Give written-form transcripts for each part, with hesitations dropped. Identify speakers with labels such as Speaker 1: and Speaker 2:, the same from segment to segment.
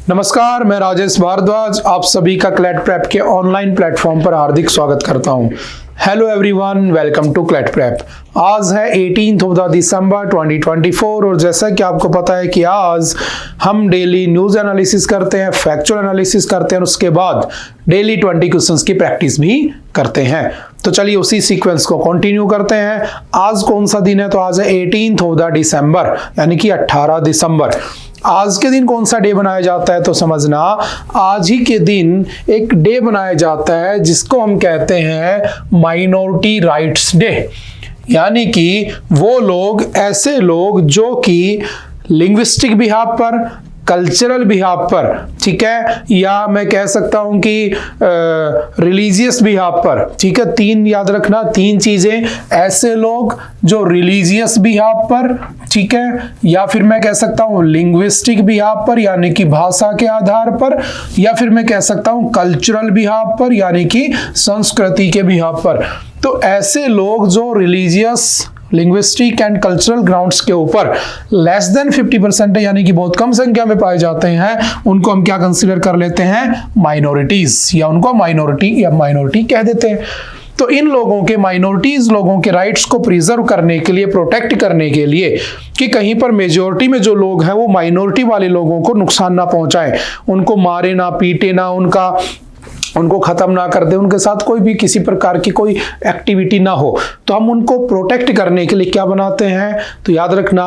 Speaker 1: नमस्कार, मैं राजेश भारद्वाज आप सभी का क्लैट प्रेप के ऑनलाइन प्लेटफॉर्म पर हार्दिक स्वागत करता हूं। Hello everyone, welcome to CLAT prep. आज है 18 ऑफ दिसंबर 2024 और जैसा कि आपको पता है कि आज हम डेली न्यूज़ एनालिसिस करते हैं, फैक्चुअल एनालिसिस करते हैं और उसके बाद डेली 20 क्वेश्चंस की प्रैक्टिस भी करते हैं। तो चलिए उसी सीक्वेंस को कंटिन्यू करते हैं। आज कौन सा दिन है? तो आज है 18 ऑफ दिसंबर यानी कि 18 दिसंबर। आज के दिन कौन सा डे बनाया जाता है? तो समझना, आज ही के दिन एक डे बनाया जाता है जिसको हम कहते हैं माइनॉरिटी राइट्स डे। यानी कि वो लोग, ऐसे लोग जो कि लिंग्विस्टिक बिहाफ पर, कल्चरल बिहाफ पर, ठीक है, या मैं कह सकता हूं कि रिलीजियस बिहाफ पर, ठीक है, तीन याद रखना, तीन चीजें। ऐसे लोग जो रिलीजियस बिहाफ पर, ठीक है, या फिर मैं कह सकता हूं लिंग्विस्टिक बिहाफ पर यानी कि भाषा के आधार पर, या फिर मैं कह सकता हूं कल्चरल बिहाफ पर यानी कि संस्कृति के बिहाफ पर। तो ऐसे लोग जो religious, linguistic and cultural grounds के ऊपर लेस देन 50% है यानी कि बहुत कम संख्या में पाए जाते हैं, उनको हम क्या कंसीडर कर लेते हैं? माइनॉरिटीज, या उनको माइनॉरिटी कह देते हैं। तो इन लोगों के, माइनॉरिटीज लोगों के राइट्स को प्रिजर्व करने के लिए, प्रोटेक्ट करने के लिए कि कहीं पर मेजॉरिटी में जो लोग हैं वो माइनॉरिटी वाले लोगों को नुकसान ना पहुंचाएं, उनको मारे ना, पीटे ना, उनको खत्म ना कर दे, उनके साथ कोई भी किसी प्रकार की कोई एक्टिविटी ना हो, तो हम उनको प्रोटेक्ट करने के लिए क्या बनाते हैं? तो याद रखना,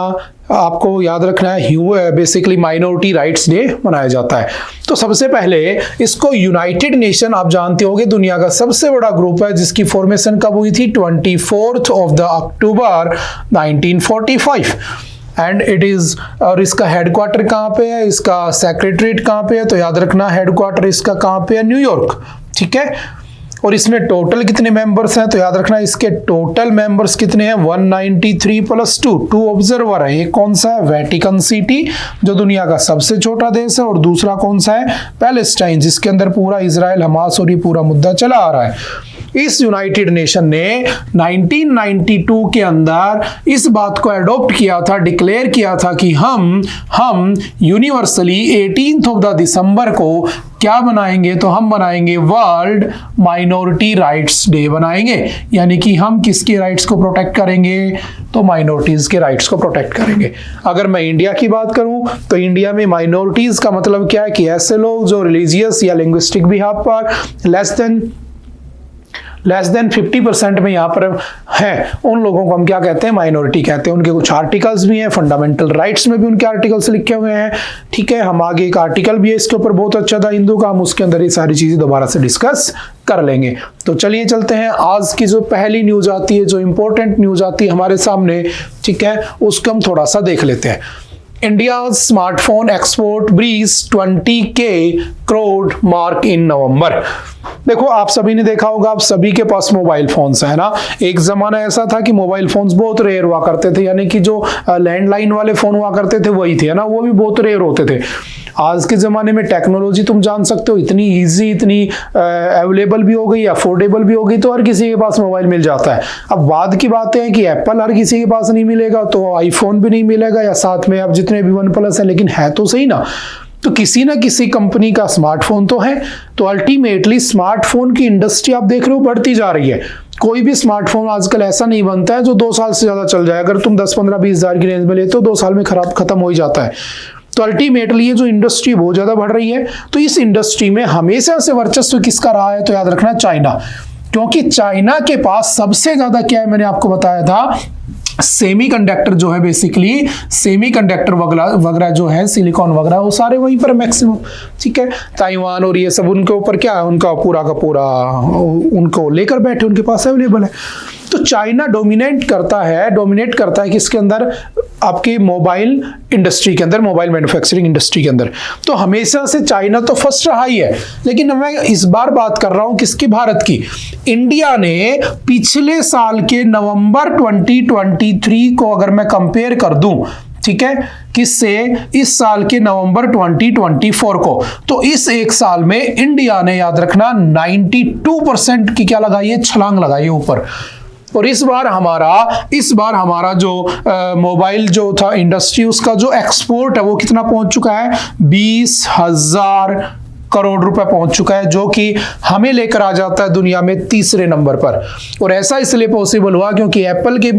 Speaker 1: आपको याद रखना है, बेसिकली माइनॉरिटी राइट्स डे मनाया जाता है। तो सबसे पहले इसको यूनाइटेड नेशन, आप जानते होंगे, दुनिया का सबसे बड़ा ग्रुप है जिसकी फॉर्मेशन कब हुई थी? 24 of October 1945 and it is, और इसका हेडक्वार्टर कहाँ पे है, इसका सेक्रेटरीट कहाँ पे है? तो याद रखना हेडक्वार्टर इसका कहाँ पे है? न्यूयॉर्क, ठीक है। और इसमें टोटल कितने मेंबर्स हैं? तो याद रखना इसके टोटल मेंबर्स कितने हैं? 193 + 2 ऑब्जर्वर है। एक कौन सा है? वेटिकन सिटी, जो दुनिया का सबसे छोटा देश है, और दूसरा कौन सा है? पैलेस्टाइन, जिसके अंदर पूरा इजराइल, हमास और ये पूरा मुद्दा चला आ रहा है। इस यूनाइटेड नेशन ने 1992 के अंदर इस बात को एडॉप्ट किया था, डिक्लेयर किया था कि हम यूनिवर्सली 18 ऑफ दिसंबर को क्या बनाएंगे? तो हम बनाएंगे वर्ल्ड माइनॉरिटी राइट्स डे बनाएंगे। यानी कि हम किसके राइट्स को प्रोटेक्ट करेंगे? तो माइनॉरिटीज के राइट्स को प्रोटेक्ट करेंगे। अगर मैं इंडिया की बात करूं तो इंडिया में माइनॉरिटीज का मतलब क्या है? कि ऐसे लोग जो रिलीजियस या लिंग्विस्टिक बिहाफ पर लेस देन 50% में यहाँ पर हैं, उन लोगों को हम क्या कहते हैं? माइनॉरिटी कहते हैं। उनके कुछ आर्टिकल्स भी हैं, फंडामेंटल राइट्स में भी उनके आर्टिकल्स लिखे हुए हैं, ठीक है। हम आगे एक आर्टिकल भी है इसके ऊपर बहुत अच्छा था हिंदू का, हम उसके अंदर ये सारी चीजें दोबारा से डिस्कस कर लेंगे। तो चलिए चलते हैं, आज की जो पहली न्यूज आती है, जो इंपॉर्टेंट न्यूज आती है हमारे सामने, ठीक है, उसको हम थोड़ा सा देख लेते हैं। India smartphone export breach 20K crore mark in November. देखो, आप सभी ने देखा होगा, आप सभी के पास मोबाइल फोन्स है ना। एक जमाना ऐसा था कि मोबाइल फोन्स बहुत रेयर हुआ करते थे, यानी कि जो लैंडलाइन वाले फोन हुआ करते थे वही थे ना, वो भी बहुत रेयर होते थे। आज के ज़माने में टेक्नोलॉजी तुम जान सकते हो इतनी इजी, इतनी अवेलेबल भी हो गई, अफोर्डेबल भी हो गई, तो हर किसी के पास मोबाइल मिल जाता है। अब बाद की बातें हैं कि एप्पल हर किसी के पास नहीं मिलेगा, तो आईफोन भी नहीं मिलेगा, या साथ में अब जितने भी OnePlus है, लेकिन है तो सही ना। तो किसी ना किसी कंपनी का स्मार्टफोन तो है। तो अल्टीमेटली स्मार्टफोन की इंडस्ट्री आप देख रहे हो बढ़ती जा रही है। कोई भी स्मार्टफोन आजकल ऐसा नहीं बनता है जो 2 साल से ज़्यादा चल जाए। अगर तुम 10, 15, 20 हज़ार की रेंज में लेते हो, 2 साल में खत्म हो ही जाता है। तो अल्टीमेटली ये जो इंडस्ट्री बहुत ज़्यादा बढ़ रही है, तो इस इंडस्ट्री में हमेशा से वर्चस्व किसका रहा है? तो याद रखना चाइना, क्योंकि चाइना के पास सबसे ज़्यादा क्या है? मैंने आपको बताया था, सेमीकंडक्टर जो है, बेसिकली सेमीकंडक्टर वगैरह जो है, सिलिकॉन वगैरह, वो सारे वहीं पर मैक्सिमम, ठीक है। ताइवान और ये सब उनके ऊपर क्या है? उनका पूरा का पूरा उनको लेकर बैठे, उनके पास अवेलेबल है। तो चाइना डोमिनेट करता है किसके अंदर? आपकी मोबाइल इंडस्ट्री के अंदर, मोबाइल मैन्युफैक्चरिंग इंडस्ट्री के अंदर। तो हमेशा से चाइना तो फर्स्ट रहा ही है, लेकिन मैं इस बार बात कर रहा हूं किसकी? भारत की। इंडिया ने पिछले साल के नवंबर 2023 को अगर मैं कंपेयर कर दूं, ठीक है, किससे? इस साल के नवंबर 2024 को, तो इस एक साल में इंडिया ने, याद रखना, 92% की क्या लगाई है? छलांग लगाई है ऊपर। और इस बार हमारा जो मोबाइल जो था इंडस्ट्री, उसका जो एक्सपोर्ट है वो कितना पहुंच चुका है, 20,000 करोड़ रुपए पहुंच चुका है, जो कि हमें लेकर आ जाता है दुनिया में तीसरे नंबर पर। और ऐसा इसलिए पॉसिबल हुआ क्योंकि एप्पल के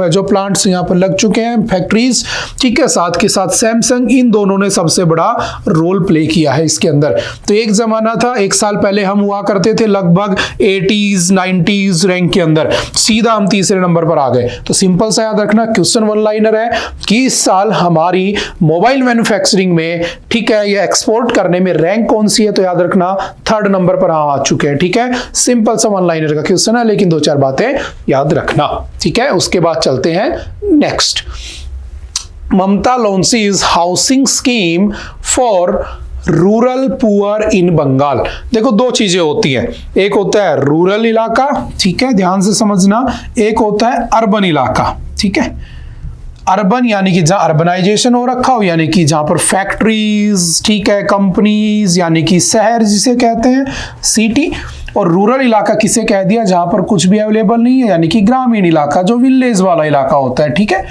Speaker 1: जो प्लांट्स यहां पर लग चुके हैं, फैक्ट्रीज, ठीक है, साथ के साथ सैमसंग, इन दोनों ने सबसे बड़ा रोल प्ले किया है इसके अंदर। तो एक जमाना था, एक साल पहले हम हुआ करते थे लगभग 80s 90s रैंक के अंदर, सीधा हम तीसरे नंबर पर आ गए। तो सिंपल सा याद रखना, क्वेश्चन वन लाइनर है कि इस साल हमारी मोबाइल मैन्युफैक्चरिंग में, ठीक है, या एक्सपोर्ट करने में रैंक कौन सी है, तो याद रखना थर्ड नंबर पर आ चुके हैं। ठीक है, सिंपल सा वन लाइनर का क्वेश्चन है, लेकिन दो चार बातें याद रखना। ठीक है, उसके बाद चलते हैं next. Mamata launches housing scheme for rural poor in Bengal. देखो दो चीजें होती हैं, एक होता है रूरल इलाका, ठीक है, ध्यान से समझना, एक होता है अर्बन इलाका। ठीक है, अर्बन यानी कि जहां अर्बनाइजेशन हो रखा हो, यानी कि जहां पर फैक्ट्रीज, ठीक है, कंपनीज, यानी कि शहर जिसे कहते हैं सिटी। और रूरल इलाका किसे कह दिया, जहां पर कुछ भी अवेलेबल नहीं है, यानी कि ग्रामीण इलाका, जो विलेज वाला इलाका होता है। ठीक है,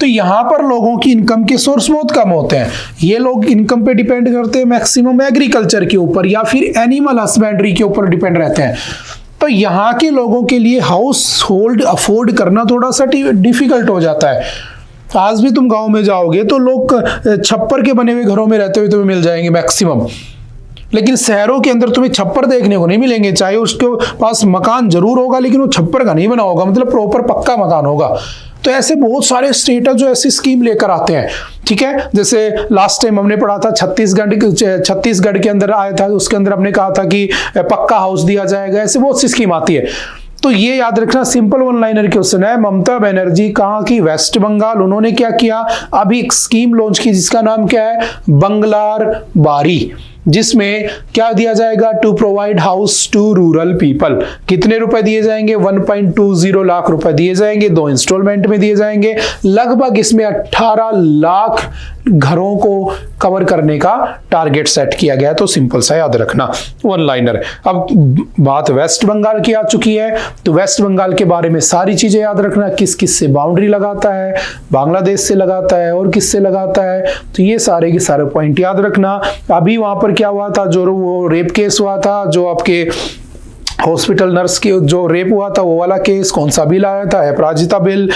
Speaker 1: तो यहां पर लोगों की इनकम के सोर्स बहुत कम होते हैं। ये लोग इनकम पे डिपेंड करते हैं मैक्सिमम एग्रीकल्चर के ऊपर या फिर एनिमल हस्बेंड्री के ऊपर डिपेंड रहते हैं। तो यहाँ के लोगों के लिए हाउस होल्ड अफोर्ड करना थोड़ा सा डिफिकल्ट हो जाता है। आज भी तुम गांव में जाओगे तो लोग छप्पर के बने हुए घरों में रहते हुए तुम्हें मिल जाएंगे मैक्सिमम, लेकिन शहरों के अंदर तुम्हें छप्पर देखने को नहीं मिलेंगे। चाहे उसके पास मकान जरूर होगा, लेकिन वो छप्पर का नहीं बना होगा, मतलब प्रॉपर पक्का मकान होगा। तो ऐसे बहुत सारे स्टेट जो ऐसी स्कीम लेकर आते हैं। ठीक है, जैसे लास्ट टाइम हमने पढ़ा था छत्तीसगढ़ के अंदर आया था, उसके अंदर हमने कहा था कि पक्का हाउस दिया जाएगा। ऐसे बहुत सी स्कीम आती है। तो ये याद रखना, सिंपल वन लाइनर क्वेश्चन है। ममता बनर्जी कहाँ की, वेस्ट बंगाल। उन्होंने क्या किया, अभी एक स्कीम लॉन्च की जिसका नाम क्या है, बंगलार बारी, जिसमें क्या दिया जाएगा, to provide house to rural people. कितने रुपए दिए जाएंगे, 1.20 लाख रुपए दिए जाएंगे, 2 इंस्टॉलमेंट में दिए जाएंगे। लगभग इसमें 18 लाख घरों को कवर करने का टारगेट सेट किया गया है। तो सिंपल सा याद रखना, वन लाइनर। अब बात वेस्ट बंगाल की आ चुकी है, तो वेस्ट बंगाल के बारे में सारी चीजें याद रखना, किस किस से बाउंड्री लगाता है, बांग्लादेश से लगाता है और किस से लगाता है। तो ये सारे के सारे पॉइंट याद रखना। अभी वहां पर क्या हुआ था, जो वो रेप केस हुआ था, जो आपके हॉस्पिटल नर्स की जो रेप हुआ था, वो वाला केस, कौन सा बिल आया था, अपराजिता बिल,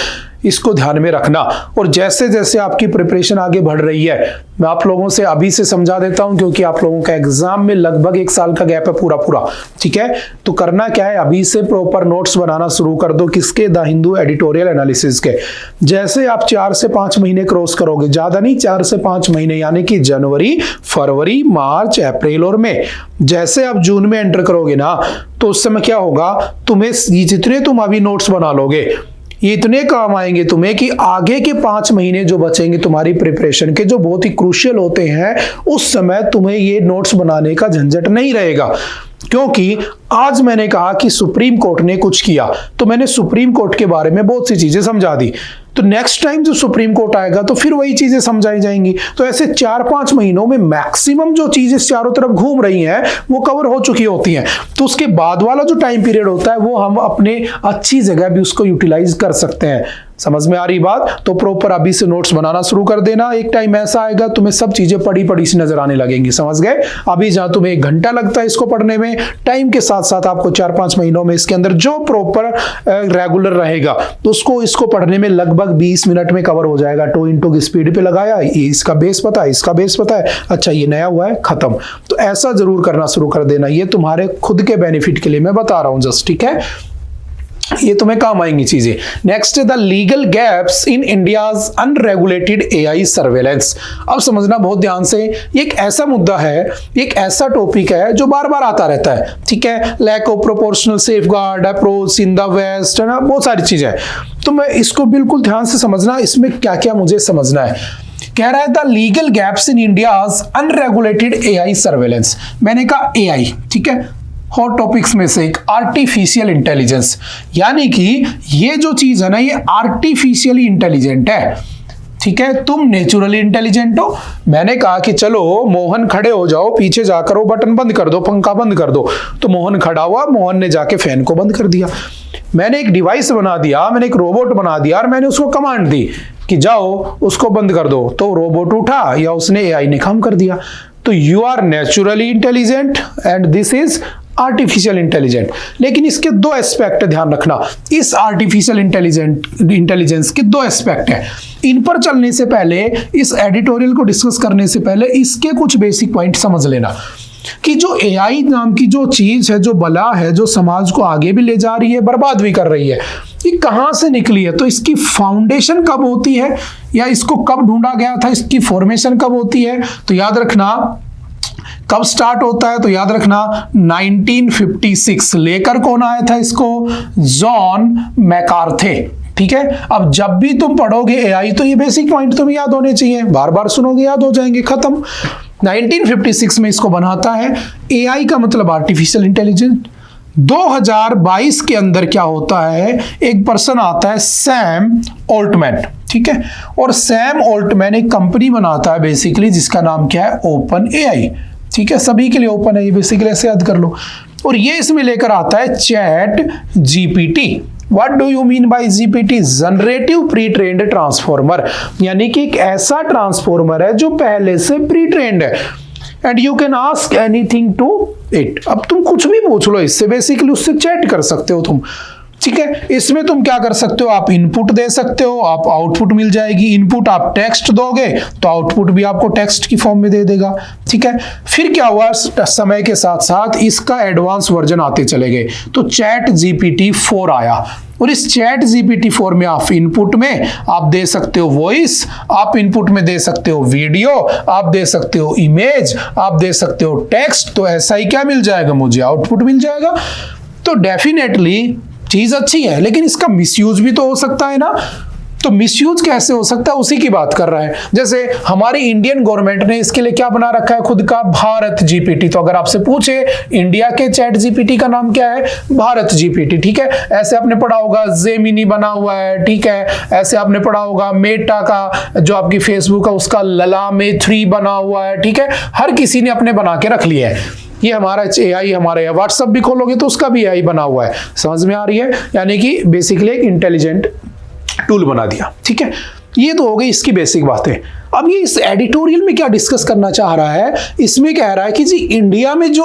Speaker 1: इसको ध्यान में रखना। और जैसे जैसे आपकी प्रिपरेशन आगे बढ़ रही है, मैं आप लोगों से अभी से समझा देता हूं, क्योंकि आप लोगों का एग्जाम में लगभग 1 साल का गैप है पूरा। ठीक है, तो करना क्या है, अभी से प्रॉपर नोट्स बनाना शुरू कर दो। किसके, द हिंदू एडिटोरियल एनालिसिस के। जैसे आप 4 से 5 महीने क्रॉस करोगे, ज्यादा नहीं, 4 से 5 महीने, यानी कि जनवरी, फरवरी, मार्च, अप्रैल और मई, जैसे आप जून में एंटर करोगे ना, तो उस समय क्या होगा, तुम्हें जितने तुम अभी नोट्स बना लोगे, ये इतने काम आएंगे तुम्हें कि आगे के 5 महीने जो बचेंगे तुम्हारी प्रिपरेशन के, जो बहुत ही क्रूशियल होते हैं, उस समय तुम्हें ये नोट्स बनाने का झंझट नहीं रहेगा। क्योंकि आज मैंने कहा कि सुप्रीम कोर्ट ने कुछ किया, तो मैंने सुप्रीम कोर्ट के बारे में बहुत सी चीजें समझा दी। तो नेक्स्ट टाइम जो सुप्रीम कोर्ट आएगा तो फिर वही चीजें समझाई जाएंगी। तो ऐसे 4-5 महीनों में मैक्सिमम जो चीजें चारों तरफ घूम रही हैं वो कवर हो चुकी होती हैं। तो उसके बाद वाला जो टाइम पीरियड होता है वो हम अपने अच्छी जगह भी उसको यूटिलाइज कर सकते हैं। समझ में आ रही बात? तो प्रॉपर अभी से नोट्स बनाना शुरू कर देना। एक टाइम ऐसा आएगा तुम्हें सब चीजें पड़ी सी नजर आने लगेंगी। समझ गए? अभी जहां तुम्हें 1 घंटा लगता है इसको पढ़ने में, टाइम के साथ साथ आपको 4-5 महीनों में इसके अंदर जो प्रॉपर रेगुलर रहेगा तो इसको पढ़ने में लगभग 20 मिनट में कवर हो जाएगा। 2x की स्पीड पे लगाया, इसका बेस पता है, इसका बेस पता है, अच्छा ये नया हुआ है, खत्म। तो ऐसा जरूर करना शुरू कर देना। ये तुम्हारे खुद के बेनिफिट के लिए मैं बता रहा हूं जस्ट, ठीक है? ये तुम्हें काम आएंगी चीजें। Next, the legal gaps in India's unregulated AI surveillance. अब समझना बहुत ध्यान से, ये एक ऐसा मुद्दा है, एक ऐसा टॉपिक है जो बार बार आता रहता है, ठीक है? Lack of proportional safeguard approach in the west, है ना, बहुत सारी चीजें। तो मैं इसको बिल्कुल ध्यान से समझना, इसमें क्या क्या मुझे समझना है। कह रहा है the legal gaps in India's unregulated AI surveillance. मैंने कहा एआई, ठीक है, हॉट टॉपिक्स में से एक आर्टिफिशियल इंटेलिजेंस, यानी कि ये जो चीज है ना, ये आर्टिफिशियली इंटेलिजेंट है, ठीक है? तुम नेचुरली इंटेलिजेंट हो। मैंने कहा कि चलो मोहन खड़े हो जाओ, पीछे जाकर वो बटन बंद कर दो, पंखा बंद कर दो। तो मोहन खड़ा हुआ, मोहन ने जाके फैन को बंद कर दिया। मैंने एक डिवाइस बना दिया, मैंने एक रोबोट बना दिया और मैंने उसको कमांड दी कि जाओ उसको बंद कर दो, तो रोबोट उठा या उसने एआई ने काम कर दिया। तो you are naturally intelligent and this is artificial intelligent. लेकिन इसके दो एस्पेक्ट ध्यान रखना, इस आर्टिफिशियल इंटेलिजेंस के दो एस्पेक्ट हैं। इन पर चलने से पहले, इस एडिटोरियल को डिस्कस करने से पहले इसके कुछ बेसिक पॉइंट समझ लेना कि जो एआई नाम की जो चीज है, जो बला है, जो समाज को आगे भी ले जा रही है, बर्बाद भी कर रही है, ये कहां से निकली है, तो इसकी फाउंडेशन कब होती है या इसको कब ढूंढा गया था, इसकी फॉर्मेशन कब होती है, तो याद रखना कब स्टार्ट होता है, तो याद रखना 1956। लेकर कौन आया था इसको, जॉन मैकार्थे। ठीक है, अब जब भी तुम पढ़ोगे एआई तो ये बेसिक पॉइंट तुम्हें याद होने चाहिए, बार बार सुनोगे याद हो जाएंगे, खत्म। 1956 में इसको बनाता है। एआई का मतलब आर्टिफिशियल इंटेलिजेंस। 2022 के अंदर क्या होता है, एक पर्सन आता है सैम ऑल्टमैन, ठीक है, और सैम ऑल्टमैन एक कंपनी बनाता है बेसिकली, जिसका नाम क्या है, ओपन एआई। ठीक है, सभी के लिए ओपन है, ये बेसिकली ऐसे याद कर लो। और ये इसमें लेकर आता है chat GPT. What do you mean by GPT? Generative pre trained transformer, यानी कि एक ऐसा ट्रांसफॉर्मर है जो पहले से प्री ट्रेंड है and you can ask anything to it. अब तुम कुछ भी पूछ लो इससे, बेसिकली उससे चैट कर सकते हो तुम। ठीक है, इसमें तुम क्या कर सकते हो, आप इनपुट दे सकते हो, आप आउटपुट मिल जाएगी। इनपुट आप टेक्स्ट दोगे तो आउटपुट भी आपको टेक्स्ट की फॉर्म में दे देगा। ठीक है, फिर क्या हुआ, समय के साथ साथ इसका एडवांस वर्जन आते चले गए, तो चैट जीपीटी 4 आया। और इस चैट जीपीटी 4 में आप इनपुट में आप दे सकते हो वॉइस, आप इनपुट में दे सकते हो वीडियो, आप दे सकते हो इमेज, आप दे सकते हो टेक्स्ट। तो ऐसा ही क्या मिल जाएगा, मुझे आउटपुट मिल जाएगा। तो डेफिनेटली चीज अच्छी है, लेकिन इसका मिसयूज भी तो हो सकता है ना। तो मिसयूज कैसे हो सकता है, उसी की बात कर रहा है। जैसे हमारी इंडियन गवर्नमेंट ने इसके लिए क्या बना रखा है खुद का, भारत जीपीटी। तो अगर आपसे पूछे इंडिया के चैट जीपीटी का नाम क्या है, भारत जीपीटी। ठीक है, ऐसे आपने पढ़ा होगा जेमिनी बना हुआ है। ठीक है, ऐसे आपने पढ़ा होगा मेटा का जो आपकी फेसबुक है उसका ललामे 3 बना हुआ है। ठीक है, हर किसी ने अपने बना के रख लिया है। ये हमारा एआई, हमारे व्हाट्सएप भी खोलोगे तो उसका भी एआई बना हुआ है। समझ में आ रही है, यानी कि बेसिकली एक इंटेलिजेंट टूल बना दिया। ठीक है, ये तो हो गई इसकी बेसिक बातें। अब ये इस एडिटोरियल में क्या डिस्कस करना चाह रहा है, इसमें कह रहा है कि जी इंडिया में जो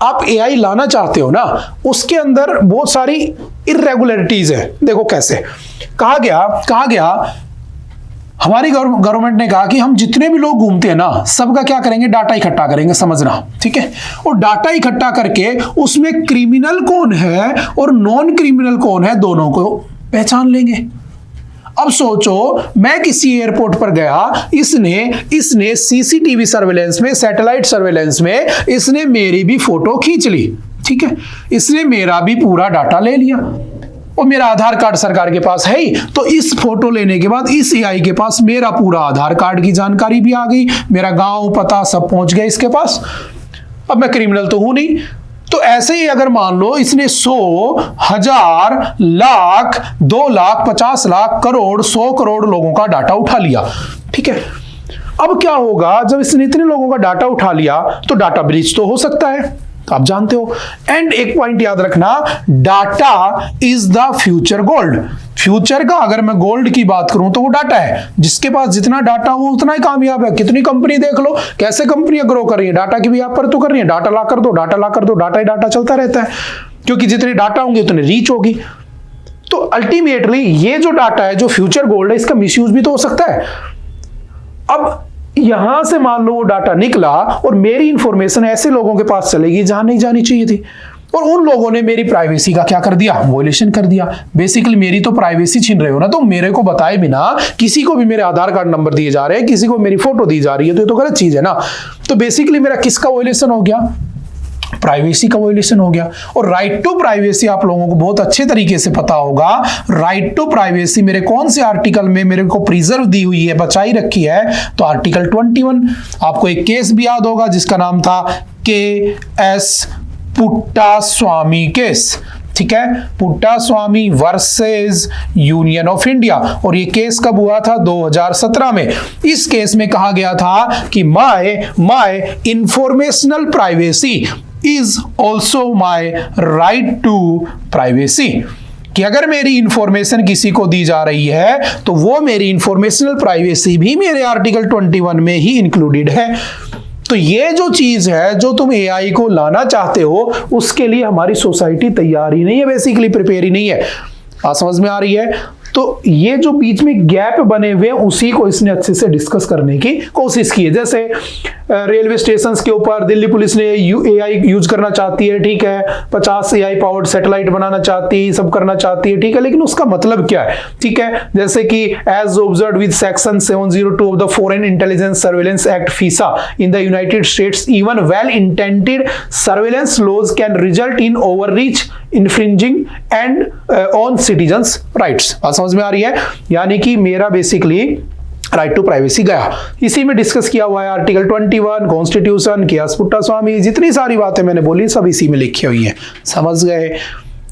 Speaker 1: आप एआई लाना चाहते हो ना, उसके अंदर बहुत सारी इरेगुलरिटीज है। देखो कैसे कहा गया हमारी गवर्नमेंट ने कहा कि हम जितने भी लोग घूमते हैं ना, सबका क्या करेंगे, डाटा इकट्ठा करेंगे, समझना। ठीक है, और डाटा इकट्ठा करके उसमें क्रिमिनल कौन है और नॉन क्रिमिनल कौन है, दोनों को पहचान लेंगे। अब सोचो, मैं किसी एयरपोर्ट पर गया, इसने सीसीटीवी सर्वेलेंस में, सैटेलाइट सर्वेलेंस में इसने मेरी भी फोटो खींच ली। ठीक है, इसने मेरा भी पूरा डाटा ले लिया और मेरा आधार कार्ड सरकार के पास है ही, तो इस फोटो लेने के बाद इस एआई के पास मेरा पूरा आधार कार्ड की जानकारी भी आ गई, मेरा गांव पता सब पहुंच गया इसके पास। अब मैं क्रिमिनल तो हूं नहीं। तो ऐसे ही अगर मान लो इसने 100, 1000, लाख, 2 लाख, 50 लाख, करोड़, 100 करोड़ लोगों का डाटा उठा लिया। ठीक है, अब क्या होगा, जब इसने इतने लोगों का डाटा उठा लिया तो डाटा ब्रीच तो हो सकता है, तो आप जानते हो। एंड एक पॉइंट याद रखना, data is the future gold. Future का अगर मैं गोल्ड की बात करूं तो वो डाटा है। जिसके पास जितना डाटा हो उतना ही कामयाब है। कितनी कंपनी देख लो, कैसे कंपनियां ग्रो कर रही है, डाटा की भी आप पर तो कर रही है। डाटा ला कर दो, डाटा ला कर दो, डाटा ही डाटा चलता रहता है, क्योंकि जितने डाटा होंगे उतने रीच होगी। तो अल्टीमेटली ये जो डाटा है, जो फ्यूचर गोल्ड है, इसका मिसयूज भी तो हो सकता है। अब यहां से मान लो वो डाटा निकला और मेरी इंफॉर्मेशन ऐसे लोगों के पास चलेगी जहां नहीं जानी चाहिए थी, और उन लोगों ने मेरी प्राइवेसी का क्या कर दिया, वॉयलेशन कर दिया। बेसिकली मेरी तो प्राइवेसी छीन रहे हो ना, तो मेरे को बताए बिना किसी को भी मेरे आधार कार्ड नंबर दिए जा रहे हैं, किसी को मेरी फोटो दी जा रही है, तो ये तो गलत चीज है ना। तो बेसिकली मेरा किसका वॉयलेशन हो गया, प्राइवेसी का वॉयलेशन हो गया। और राइट टू प्राइवेसी आप लोगों को बहुत अच्छे तरीके से पता होगा। राइट टू प्राइवेसी मेरे कौन से आर्टिकल में मेरे को प्रिजर्व दी हुई है, बचाई रखी है, तो आर्टिकल 21। आपको एक केस भी याद होगा जिसका नाम था के.एस. पुट्टास्वामी केस। ठीक है, Puttaswamy versus union of India. और ये केस कब हुआ था, 2017 में। इस केस में कहा गया था कि my informational privacy is also my right to privacy. कि अगर मेरी इंफॉर्मेशन किसी को दी जा रही है तो वो मेरी इंफॉर्मेशनल प्राइवेसी भी मेरे आर्टिकल 21 में ही इंक्लूडेड है। तो ये जो चीज है जो तुम एआई को लाना चाहते हो उसके लिए हमारी सोसाइटी तैयार ही नहीं है, बेसिकली प्रिपेयर ही नहीं है। समझ में आ रही है? तो ये जो बीच में गैप बने हुए हैं उसी को इसने अच्छे से डिस्कस करने की कोशिश की है। जैसे रेलवे स्टेशन के ऊपर दिल्ली पुलिस ने एआई यूज करना चाहती है, ठीक है, 50 एआई पावर्ड सैटेलाइट बनाना चाहती है, सब करना चाहती है, ठीक है, लेकिन उसका मतलब क्या है? ठीक है, जैसे कि as observed with section 702 of the foreign intelligence surveillance act FISA in the United States even well intended surveillance laws can result in overreach infringing and on citizens rights. समझ में आ रही है? यानी कि मेरा बेसिकली राइट टू प्राइवेसी गया। इसी में डिस्कस किया हुआ है आर्टिकल 21 कॉन्स्टिट्यूशन के पुट्टास्वामी, जितनी सारी बातें मैंने बोली सब इसी में लिखी हुई है। समझ गए?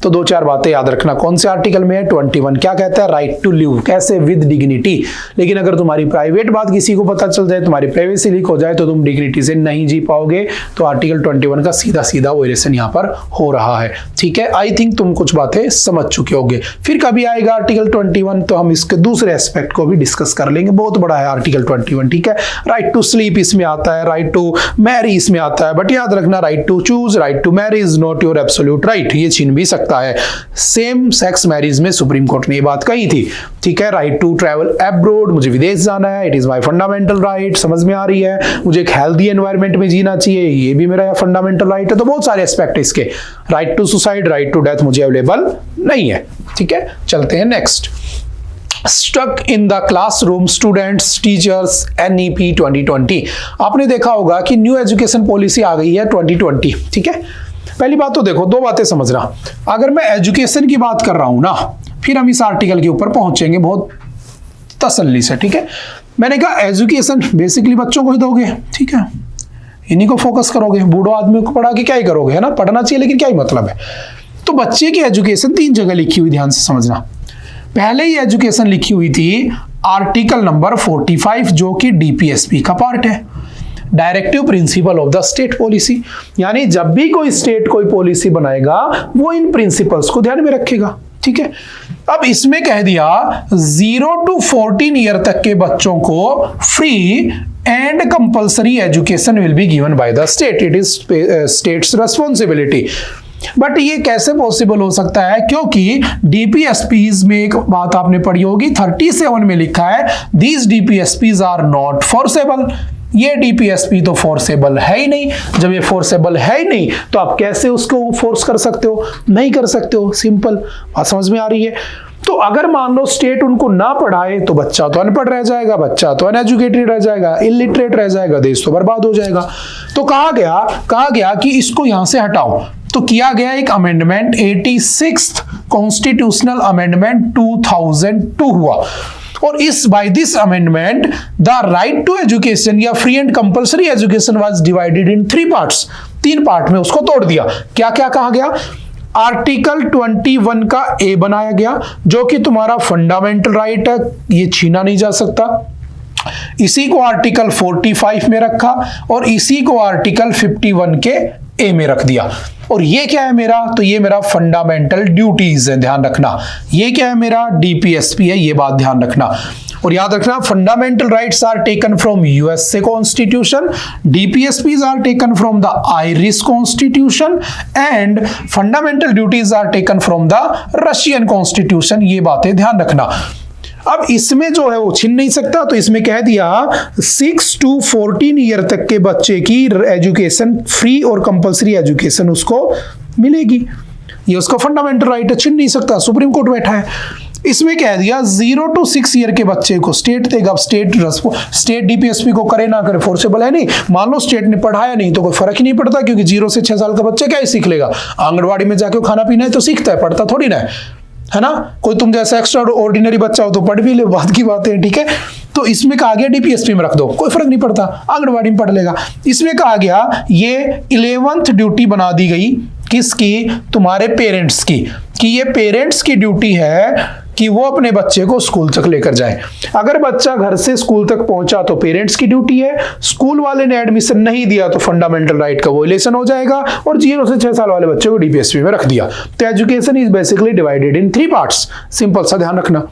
Speaker 1: तो दो चार बातें याद रखना। कौन से आर्टिकल में है? 21 क्या कहता है? राइट टू लिव, कैसे? With dignity. लेकिन अगर तुम्हारी प्राइवेट बात किसी को पता चल जाए, तुम्हारी प्राइवेसी लीक हो जाए तो तुम डिग्निटी से नहीं जी पाओगे। तो आर्टिकल 21 का सीधा सीधा वायलेशन यहाँ पर हो रहा है। ठीक है, आई थिंक तुम कुछ बातें समझ चुके होगे। फिर कभी आएगा आर्टिकल 21 तो हम इसके दूसरे एस्पेक्ट को भी डिस्कस कर लेंगे। बहुत बड़ा है आर्टिकल 21। ठीक है, राइट टू स्लीप इसमें आता है, राइट टू मैरी इसमें आता है, बट याद रखना right to choose, right to marry is not your absolute right, ये छीन भी सकता है। सेम सेक्स मैरिज में सुप्रीम कोर्ट ने ये बात कही थी। ठीक है, राइट टू ट्रैवल अब्रोड, मुझे विदेश जाना है, it is my fundamental right. समझ में आ रही है? मुझे एक हेल्दी एनवायरनमेंट में जीना चाहिए, ये भी मेरा फंडामेंटल राइट है। तो बहुत सारे एस्पेक्ट इसके। Right to suicide, right to death मुझे अवेलेबल नहीं है। ठीक है, चलते हैं next. Stuck in the classroom students teachers NEP 2020। आपने देखा होगा कि न्यू एजुकेशन पॉलिसी आ गई है 2020। ठीक है, पहली बात तो देखो, दो बातें समझना। अगर मैं एजुकेशन की बात कर रहा हूं ना, फिर हम इस आर्टिकल के ऊपर पहुंचेंगे बहुत तसल्ली से। ठीक है, मैंने कहा एजुकेशन बेसिकली बच्चों को ही दोगे, ठीक है, इन्हीं को फोकस करोगे। बूढ़ो आदमी को पढ़ा के क्या ही करोगे, है ना? पढ़ना चाहिए लेकिन क्या ही मतलब है। तो बच्चे की एजुकेशन 3 जगह लिखी हुई, ध्यान से समझना। पहले ही एजुकेशन लिखी हुई थी आर्टिकल नंबर 45 जो कि DPSP का पार्ट है, directive principle of the state policy. यानी जब भी कोई स्टेट कोई पॉलिसी बनाएगा वो इन प्रिंसिपल्स को ध्यान में रखेगा। ठीक है, अब इसमें कह दिया 0 to 14 ईयर तक के बच्चों को free and compulsory education will be given by the state, it is states responsibility. But ये कैसे पॉसिबल हो सकता है? क्योंकि DPSPs में एक बात आपने पढ़ी होगी, 37 में लिखा है these DPSPs are not forcible. ये DPSP तो फोर्सेबल है ही नहीं। जब ये फोर्सेबल है ही नहीं तो आप कैसे उसको फोर्स कर सकते हो? नहीं कर सकते हो, सिंपल बात। समझ में आ रही है? तो अगर मान लो स्टेट उनको ना पढ़ाए तो बच्चा तो अनपढ़ रह जाएगा, बच्चा तो अनएजुकेटेड रह जाएगा, इलिटरेट रह जाएगा, देश तो बर्बाद हो जाएगा। तो कहा गया कि इसको यहां से हटाओ। तो किया गया एक अमेंडमेंट, 86th कॉन्स्टिट्यूशनल अमेंडमेंट 2002 हुआ। और इस by this amendment the right to education या free and compulsory education was divided in 3 parts. 3 part में उसको तोड़ दिया। क्या क्या कहा गया? आर्टिकल 21 का A बनाया गया जो कि तुम्हारा फंडामेंटल राइट है, ये छीना नहीं जा सकता। इसी को आर्टिकल 45 में रखा और इसी को आर्टिकल 51 के A में रख दिया। और ये क्या है मेरा? तो ये मेरा फंडामेंटल ड्यूटीज है, ध्यान रखना। ये क्या है मेरा? DPSP है, ये बात ध्यान रखना। और याद रखना fundamental rights are taken from USA constitution, DPSPs are taken from the Irish constitution and fundamental duties are taken from the Russian constitution. ये बातें ध्यान रखना। अब इसमें जो है वो छीन नहीं सकता, तो इसमें कह दिया 6 to 14 ईयर तक के बच्चे की एजुकेशन फ्री और कंपल्सरी एजुकेशन उसको मिलेगी। ये उसका फंडामेंटल राइट है, छीन नहीं सकता। सुप्रीम कोर्ट बैठा है। इसमें कह दिया 0 to 6 ईयर के बच्चे को स्टेट देगा। अब स्टेट DPSP को करे ना करे फोर्सेबल है नहीं। मान लो स्टेट ने पढ़ाया नहीं तो कोई फर्क ही नहीं पड़ता, क्योंकि 0 से 6 साल का बच्चा क्या ही सीख लेगा? आंगनवाड़ी में जाके खाना पीना है तो सीखता है, पढ़ता थोड़ी ना है ना? कोई तुम जैसा एक्स्ट्रा ऑर्डिनरी बच्चा हो तो पढ़ भी ले, बात की बात है। ठीक है, तो इसमें कहा गया DPSP में रख दो, कोई फर्क नहीं पड़ता, आंगनवाड़ी में पढ़ लेगा। इसमें कहा गया ये 11th ड्यूटी बना दी गई, किसकी? तुम्हारे पेरेंट्स की, कि ये पेरेंट्स की ड्यूटी है कि वो अपने बच्चे को स्कूल तक लेकर जाए। अगर बच्चा घर से स्कूल तक पहुंचा तो पेरेंट्स की ड्यूटी है, स्कूल वाले ने एडमिशन नहीं दिया तो फंडामेंटल राइट का वोलेशन हो जाएगा, और 0 से 6 साल वाले बच्चे को डीपीएसपी में रख दिया। तो education is basically divided in 3 parts. Simple सा ध्यान रखना,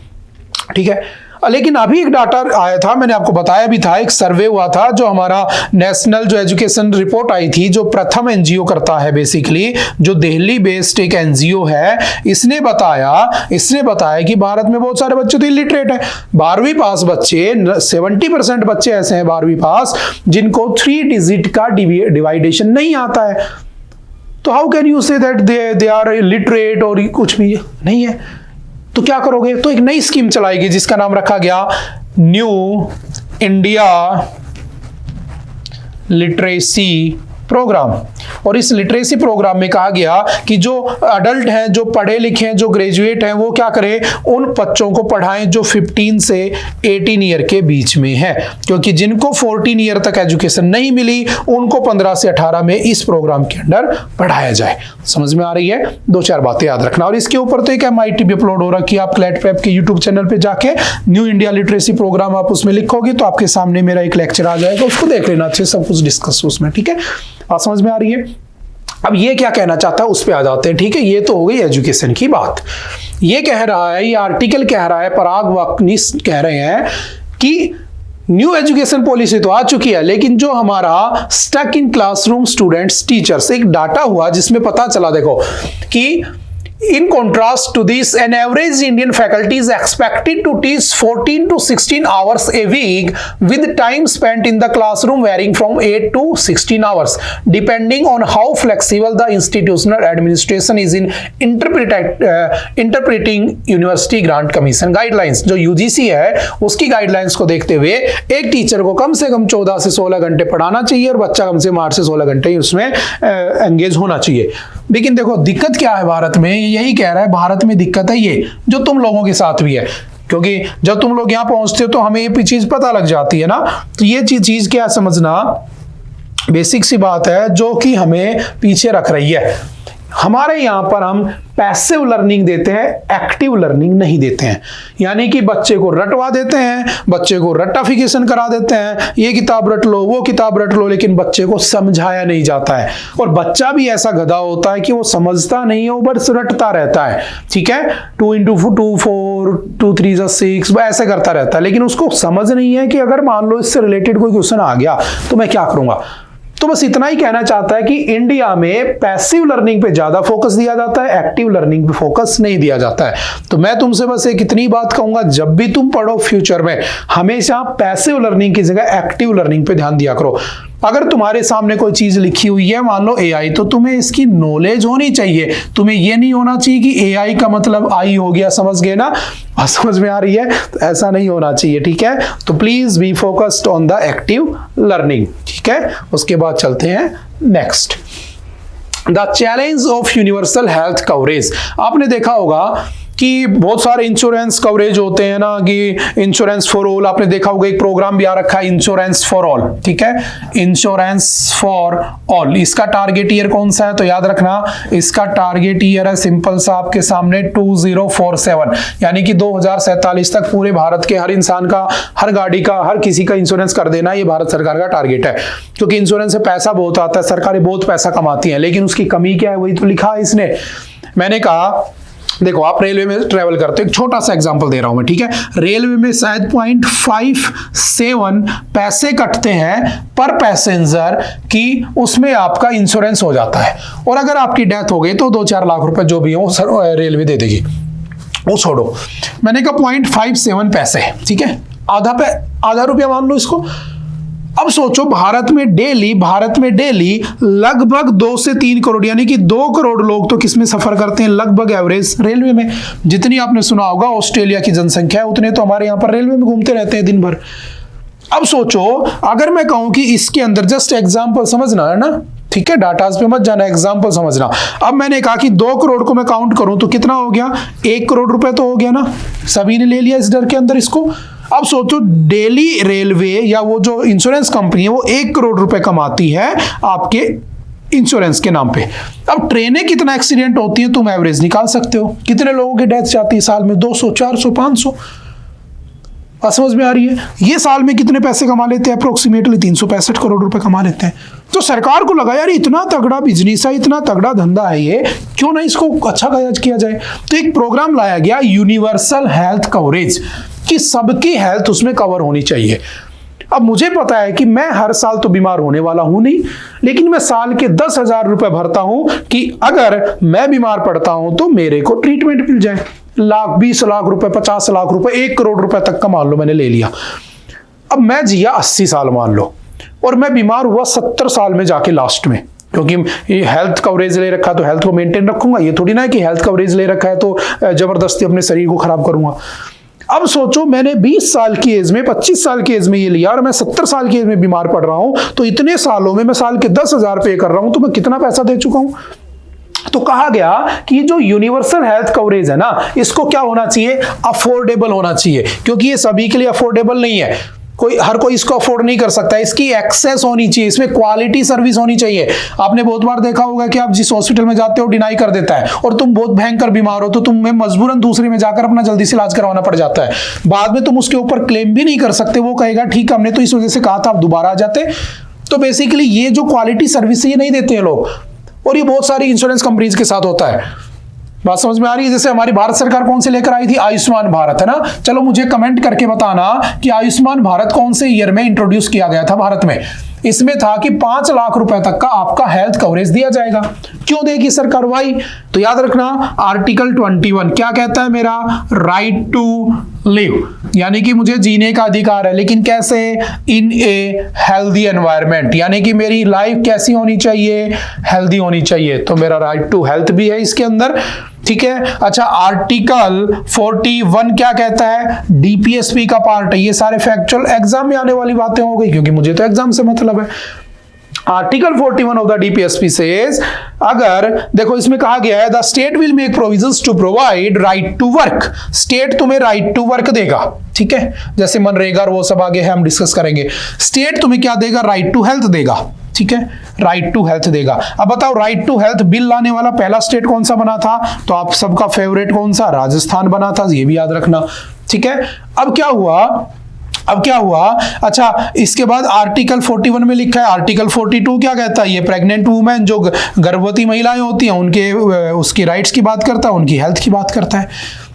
Speaker 1: ठीक है। लेकिन अभी एक डाटा आया था, मैंने आपको बताया भी था, एक सर्वे हुआ था जो हमारा नेशनल जो एजुकेशन रिपोर्ट आई थी, जो प्रथम एनजीओ करता है, बेसिकली जो दिल्ली बेस्ड एक एनजीओ है, इसने बताया कि भारत में बहुत सारे बच्चे तो इलिटरेट हैं। 12वीं पास बच्चे, 70% बच्चे ऐसे हैं 12वीं पास जिनको 3 डिजिट का डिवाइडेशन नहीं आता है। तो how can you say that they are illiterate, और कुछ भी नहीं है। तो क्या करोगे? तो एक नई स्कीम चलाएगी जिसका नाम रखा गया न्यू इंडिया लिटरेसी प्रोग्राम। और इस लिटरेसी प्रोग्राम में कहा गया कि जो अडल्ट हैं, जो पढ़े लिखे हैं, जो ग्रेजुएट हैं, वो क्या करें, उन बच्चों को पढ़ाएं जो 15 से 18 ईयर के बीच में है, क्योंकि जिनको 14 ईयर तक एजुकेशन नहीं मिली उनको 15 से 18 में इस प्रोग्राम के अंदर पढ़ाया जाए। समझ में आ रही है? 2-4 बातें याद रखना। और इसके ऊपर तो एक MIT भी अपलोड हो रखी है, आप क्लैट प्रेप के यूट्यूब चैनल पे जाके न्यू इंडिया लिटरेसी प्रोग्राम आप उसमें लिखोगे तो आपके सामने मेरा एक लेक्चर आ जाएगा, उसको देख लेना, अच्छे सब कुछ डिस्कस उसमें, ठीक है। बात समझ में आ रही है? अब ये क्या कहना चाहता है उस पे आ जाते हैं, ठीक है। ये तो हो गई एजुकेशन की बात। ये कह रहा है, ये आर्टिकल कह रहा है, पराग वाकनिस कह रहे हैं कि न्यू एजुकेशन पॉलिसी तो आ चुकी है, लेकिन जो हमारा stuck in classroom students teachers, एक डाटा हुआ जिसमें पता चला, देखो कि in contrast to this, an average Indian faculty is expected to teach 14 to 16 hours a week, with time spent in the classroom varying from 8 to 16 hours, depending on how flexible the institutional administration is in interpreting University Grant Commission guidelines। जो UGC है उसकी guidelines को देखते हुए एक teacher को कम से कम 14 से 16 घंटे पढ़ाना चाहिए और बच्चा कम से कम 8 से 16 घंटे उसमें एंगेज होना चाहिए। लेकिन देखो दिक्कत क्या है भारत में, यही कह रहा है भारत में दिक्कत है ये, जो तुम लोगों के साथ भी है, क्योंकि जब तुम लोग यहाँ पहुंचते हो तो हमें ये चीज पता लग जाती है ना। तो ये चीज क्या समझना, बेसिक सी बात है जो कि हमें पीछे रख रही है। हमारे यहाँ पर हम पैसिव लर्निंग देते हैं, एक्टिव लर्निंग नहीं देते हैं। यानी कि बच्चे को रटवा देते हैं, बच्चे को रट्टाफिकेशन करा देते हैं, ये किताब रट लो, वो किताब रट लो, लेकिन बच्चे को समझाया नहीं जाता है। और बच्चा भी ऐसा गधा होता है कि वो समझता नहीं है, वो बस रटता रहता है, ठीक है। 2 × 2 4, 2 3 6 ऐसे करता रहता है, लेकिन उसको समझ नहीं है कि अगर मान लो इससे रिलेटेड कोई क्वेश्चन आ गया तो मैं क्या करूंगा। तो बस इतना ही कहना चाहता है कि इंडिया में पैसिव लर्निंग पे ज्यादा फोकस दिया जाता है, एक्टिव लर्निंग पे फोकस नहीं दिया जाता है। तो मैं तुमसे बस एक इतनी बात कहूंगा, जब भी तुम पढ़ो फ्यूचर में हमेशा पैसिव लर्निंग की जगह एक्टिव लर्निंग पे ध्यान दिया करो। अगर तुम्हारे सामने कोई चीज लिखी हुई है, मान लो AI, तो तुम्हें इसकी नॉलेज होनी चाहिए। तुम्हें यह नहीं होना चाहिए कि AI का मतलब आई हो गया, समझ गए ना? समझ में आ रही है? तो ऐसा नहीं होना चाहिए, ठीक है। तो please be focused on the active learning, ठीक है। उसके बाद चलते हैं next, the challenge of universal health coverage. आपने देखा होगा कि बहुत सारे इंश्योरेंस कवरेज होते हैं ना, कि इंश्योरेंस फॉर ऑल। आपने देखा होगा एक प्रोग्राम भी आ रखा है इंश्योरेंस फॉर ऑल, ठीक है, इंश्योरेंस फॉर ऑल। इसका टारगेट ईयर कौन सा है? तो याद रखना इसका टारगेट ईयर है सिंपल सा आपके सामने 2047, यानी कि 2047 तक पूरे भारत के हर इंसान का, हर गाड़ी का, हर किसी का इंश्योरेंस कर देना, ये भारत सरकार का टारगेट है। क्योंकि इंश्योरेंस से पैसा बहुत आता है, सरकारें बहुत पैसा कमाती हैं, लेकिन उसकी कमी क्या है वही तो लिखा है इसने। मैंने कहा देखो आप रेलवे में ट्रेवल करते हो, एक छोटा सा एग्जांपल दे रहा हूं मैं, ठीक है। रेलवे में शायद 0.57 पैसे कटते हैं पर पैसेंजर कि उसमें आपका इंश्योरेंस हो जाता है, और अगर आपकी डेथ हो गई तो 2-4 लाख रुपए जो भी हो रेलवे दे देगी, वो छोड़ो। मैंने कहा 0.57 पैसे, ठीक है, आधा रुपया मान लो इसको। अब सोचो भारत में डेली लगभग 2 से 3 करोड़, यानी कि 2 करोड़ लोग तो किसमें सफर करते हैं लगभग एवरेज? रेलवे में। जितनी आपने सुना होगा ऑस्ट्रेलिया की जनसंख्या है, उतने तो हमारे यहां पर रेलवे में घूमते रहते हैं दिन भर। अब सोचो अगर मैं कहूं कि इसके अंदर, जस्ट एग्जांपल समझना है ना, ठीक है, डाटाज पे मत जाना, एग्जांपल समझना। अब मैंने कहा कि 2 करोड़ को मैं काउंट करूं तो कितना हो गया? 1 करोड़ रुपए तो हो गया ना, सभी ने ले लिया इस डर के अंदर इसको। अब सोचो डेली रेलवे या वो जो इंश्योरेंस कंपनी है वो 1 करोड़ रुपए कमाती है आपके इंश्योरेंस के नाम पे। अब ट्रेनें कितना एक्सीडेंट होती हैं तुम एवरेज निकाल सकते हो, कितने लोगों की डेथ जाती है साल में, 200, 400, 500। समझ में आ रही है? ये साल में कितने पैसे कमा लेते हैं? अप्रोक्सीमेटली 365 करोड़ रुपए कमा लेते हैं। तो सरकार को लगा यार इतना तगड़ा बिजनेस है, इतना तगड़ा धंधा है ये, क्यों ना इसको अच्छा किया जाए। तो एक प्रोग्राम लाया गया यूनिवर्सल हेल्थ कवरेज, कि सबकी हेल्थ उसमें कवर होनी चाहिए। अब मुझे पता है कि मैं हर साल तो बीमार होने वाला हूं नहीं, लेकिन मैं साल के 10,000 रुपए भरता हूं कि अगर मैं बीमार पड़ता हूं तो मेरे को ट्रीटमेंट मिल जाए। लाख, 20 लाख रुपए, 50 लाख रुपए, 1 करोड़ रुपए तक का मान लो मैंने ले लिया। अब मैं जिया 80 साल मान लो, और मैं बीमार हुआ 70 साल में जाके लास्ट में, क्योंकि ये हेल्थ कवरेज ले रखा तो हेल्थ को मेंटेन रखूंगा। ये थोड़ी ना है कि हेल्थ कवरेज ले रखा है तो जबरदस्ती अपने शरीर को खराब करूंगा। अब सोचो मैंने 20 साल की एज में, 25 साल की एज में ये लिया और मैं 70 साल की एज में बीमार पड़ रहा हूं, तो इतने सालों में मैं साल के 10,000 पे कर रहा हूं, तो मैं कितना पैसा दे चुका हूं। तो कहा गया कि जो यूनिवर्सल हेल्थ कवरेज है ना, इसको क्या होना चाहिए? अफोर्डेबल होना चाहिए, क्योंकि ये सभी के लिए अफोर्डेबल नहीं है। हर कोई इसको अफोर्ड नहीं कर सकता। इसकी एक्सेस होनी चाहिए, इसमें क्वालिटी सर्विस होनी चाहिए। आपने बहुत बार देखा होगा कि आप जिस हॉस्पिटल में जाते हो डिनाई कर देता है, और तुम बहुत भयंकर बीमार हो तो तुम्हें मजबूरन दूसरे में जाकर अपना जल्दी से इलाज करवाना पड़ जाता है। बाद में तुम उसके ऊपर क्लेम भी नहीं कर सकते, वो कहेगा ठीक हमने तो इस वजह से कहा था, आप दोबारा आ जाते। तो बेसिकली ये जो क्वालिटी सर्विस है ये नहीं देते हैं लोग, और ये बहुत सारी इंश्योरेंस कंपनीज के साथ होता है। बात समझ में आ रही है? जैसे हमारी भारत सरकार कौन से लेकर आई थी? आयुष्मान भारत, है ना। चलो मुझे कमेंट करके बताना कि आयुष्मान भारत कौन से ईयर में इंट्रोड्यूस किया गया था भारत में। इसमें था कि 5 लाख रुपए तक का आपका हेल्थ कवरेज दिया जाएगा। क्यों देगी सरकार? वाई? तो याद रखना आर्टिकल 21 क्या कहता है? मेरा राइट टू लिव, यानी कि मुझे जीने का अधिकार है, लेकिन कैसे? इन ए हेल्दी एनवायरनमेंट, यानी कि मेरी लाइफ कैसी होनी चाहिए? हेल्दी होनी चाहिए। तो मेरा राइट टू हेल्थ भी है इसके अंदर, ठीक है। अच्छा, आर्टिकल 41 क्या कहता है? डीपीएसपी का पार्ट है। ये सारे फैक्चुअल एग्जाम में आने वाली बातें हो गई, क्योंकि मुझे तो एग्जाम से मतलब है। Article 41 of the DPSP says, अगर देखो इसमें कहा गया है the state will make provisions to provide right to work. State तुम्हें राइट टू वर्क देगा, ठीक है। जैसे मनरेगा और वो सब आगे है, हम डिस्कस करेंगे। स्टेट तुम्हें क्या देगा? राइट टू हेल्थ देगा, ठीक है। राइट टू हेल्थ देगा। अब बताओ राइट टू हेल्थ बिल लाने वाला पहला स्टेट कौन सा बना था? तो आप सबका फेवरेट कौन सा? राजस्थान बना था, ये भी याद रखना, ठीक है। अब क्या हुआ? अच्छा, इसके बाद आर्टिकल 41 में लिखा है, आर्टिकल 42 क्या कहता है? ये प्रेग्नेंट वुमेन, जो गर्भवती महिलाएं होती हैं, उनके उसकी राइट्स की बात करता है, उनकी हेल्थ की बात करता है।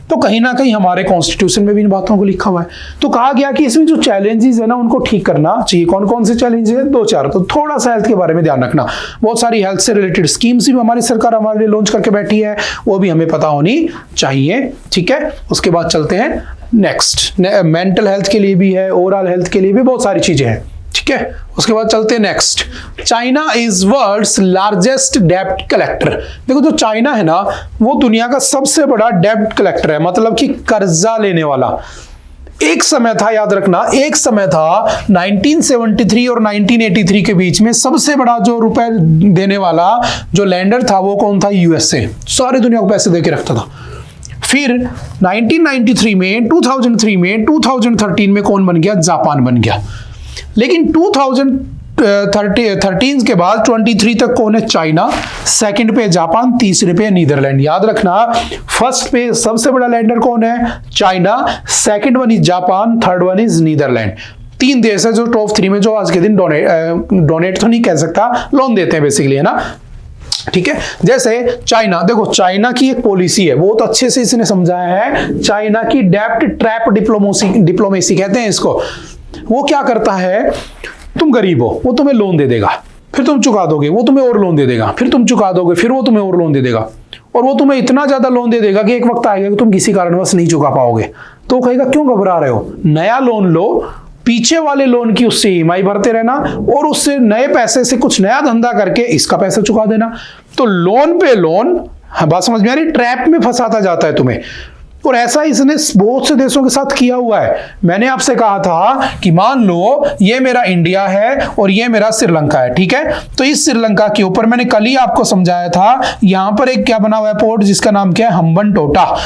Speaker 1: तो कहीं ना कहीं हमारे कॉन्स्टिट्यूशन में भी इन बातों को लिखा हुआ है। तो कहा गया कि इसमें जो चैलेंजेस है ना, उनको ठीक करना चाहिए। कौन कौन से चैलेंजेस हैं? 2-4। तो थोड़ा सा हेल्थ के बारे में ध्यान रखना। बहुत सारी हेल्थ से रिलेटेड स्कीम्स भी हमारी सरकार हमारे लिए लॉन्च करके बैठी है, वो भी हमें पता होनी चाहिए, ठीक है। उसके बाद चलते हैं नेक्स्ट। मेंटल हेल्थ के लिए भी है, ओवरऑल हेल्थ के लिए भी बहुत सारी चीजें हैं, ठीक है। उसके बाद चलते हैं next. China is world's largest डेब्ट कलेक्टर। देखो जो चाइना है ना, वो दुनिया का सबसे बड़ा डेब्ट कलेक्टर है, मतलब कि कर्जा लेने वाला। एक समय था, याद रखना, एक समय था 1973 और 1983 के बीच में सबसे बड़ा जो रुपए देने वाला जो लैंडर था वो कौन था? यूएसए। सारी दुनिया को पैसे देके रखता था। फिर 1993 में, 2003 में, 2013 में कौन बन गया? जापान बन गया। लेकिन 2013 के बाद 23 तक कौन है? चाइना। सेकंड पे जापान, तीसरे पे नीदरलैंड। याद रखना, फर्स्ट पे सबसे बड़ा लैंडर कौन है? China, second one is Japan, third one is Netherland. 3 देश है जो टॉप 3 में, जो आज के दिन डोनेट तो नहीं कह सकता, लोन देते हैं बेसिकली, है ना, ठीक है। जैसे चाइना, देखो चाइना की एक पॉलिसी है, बहुत अच्छे से इसने समझाया है। चाइना की डेब्ट ट्रैप डिप्लोमेसी कहते हैं इसको। वो क्या करता है? तुम गरीब हो, वो तुम्हें लोन दे देगा, फिर तुम चुका दोगे, वो तुम्हें और लोन दे देगा, फिर तुम चुका दोगे, फिर वो तुम्हें और लोन दे देगा, और वो तुम्हें इतना ज्यादा लोन दे देगा कि एक वक्त आएगा कि तुम किसी कारणवश नहीं चुका पाओगे। तो कहेगा क्यों घबरा रहे हो, नया लोन लो, पीछे वाले लोन की उससे ईएमआई भरते रहना, और उससे नए पैसे से कुछ नया धंधा करके इसका पैसा चुका देना। तो लोन पे लोन, बात समझ में आ रही? ट्रैप में फंसाता जाता है तुम्हें। और ऐसा इसने बहुत से देशों के साथ किया हुआ है। मैंने आपसे कहा था कि मान लो ये मेरा इंडिया है और ये मेरा श्रीलंका है, ठीक है। तो इस श्रीलंका के ऊपर मैंने कल ही आपको समझाया था, यहां पर एक क्या बना हुआ है पोर्ट, जिसका नाम क्या है? हम्बनटोटा।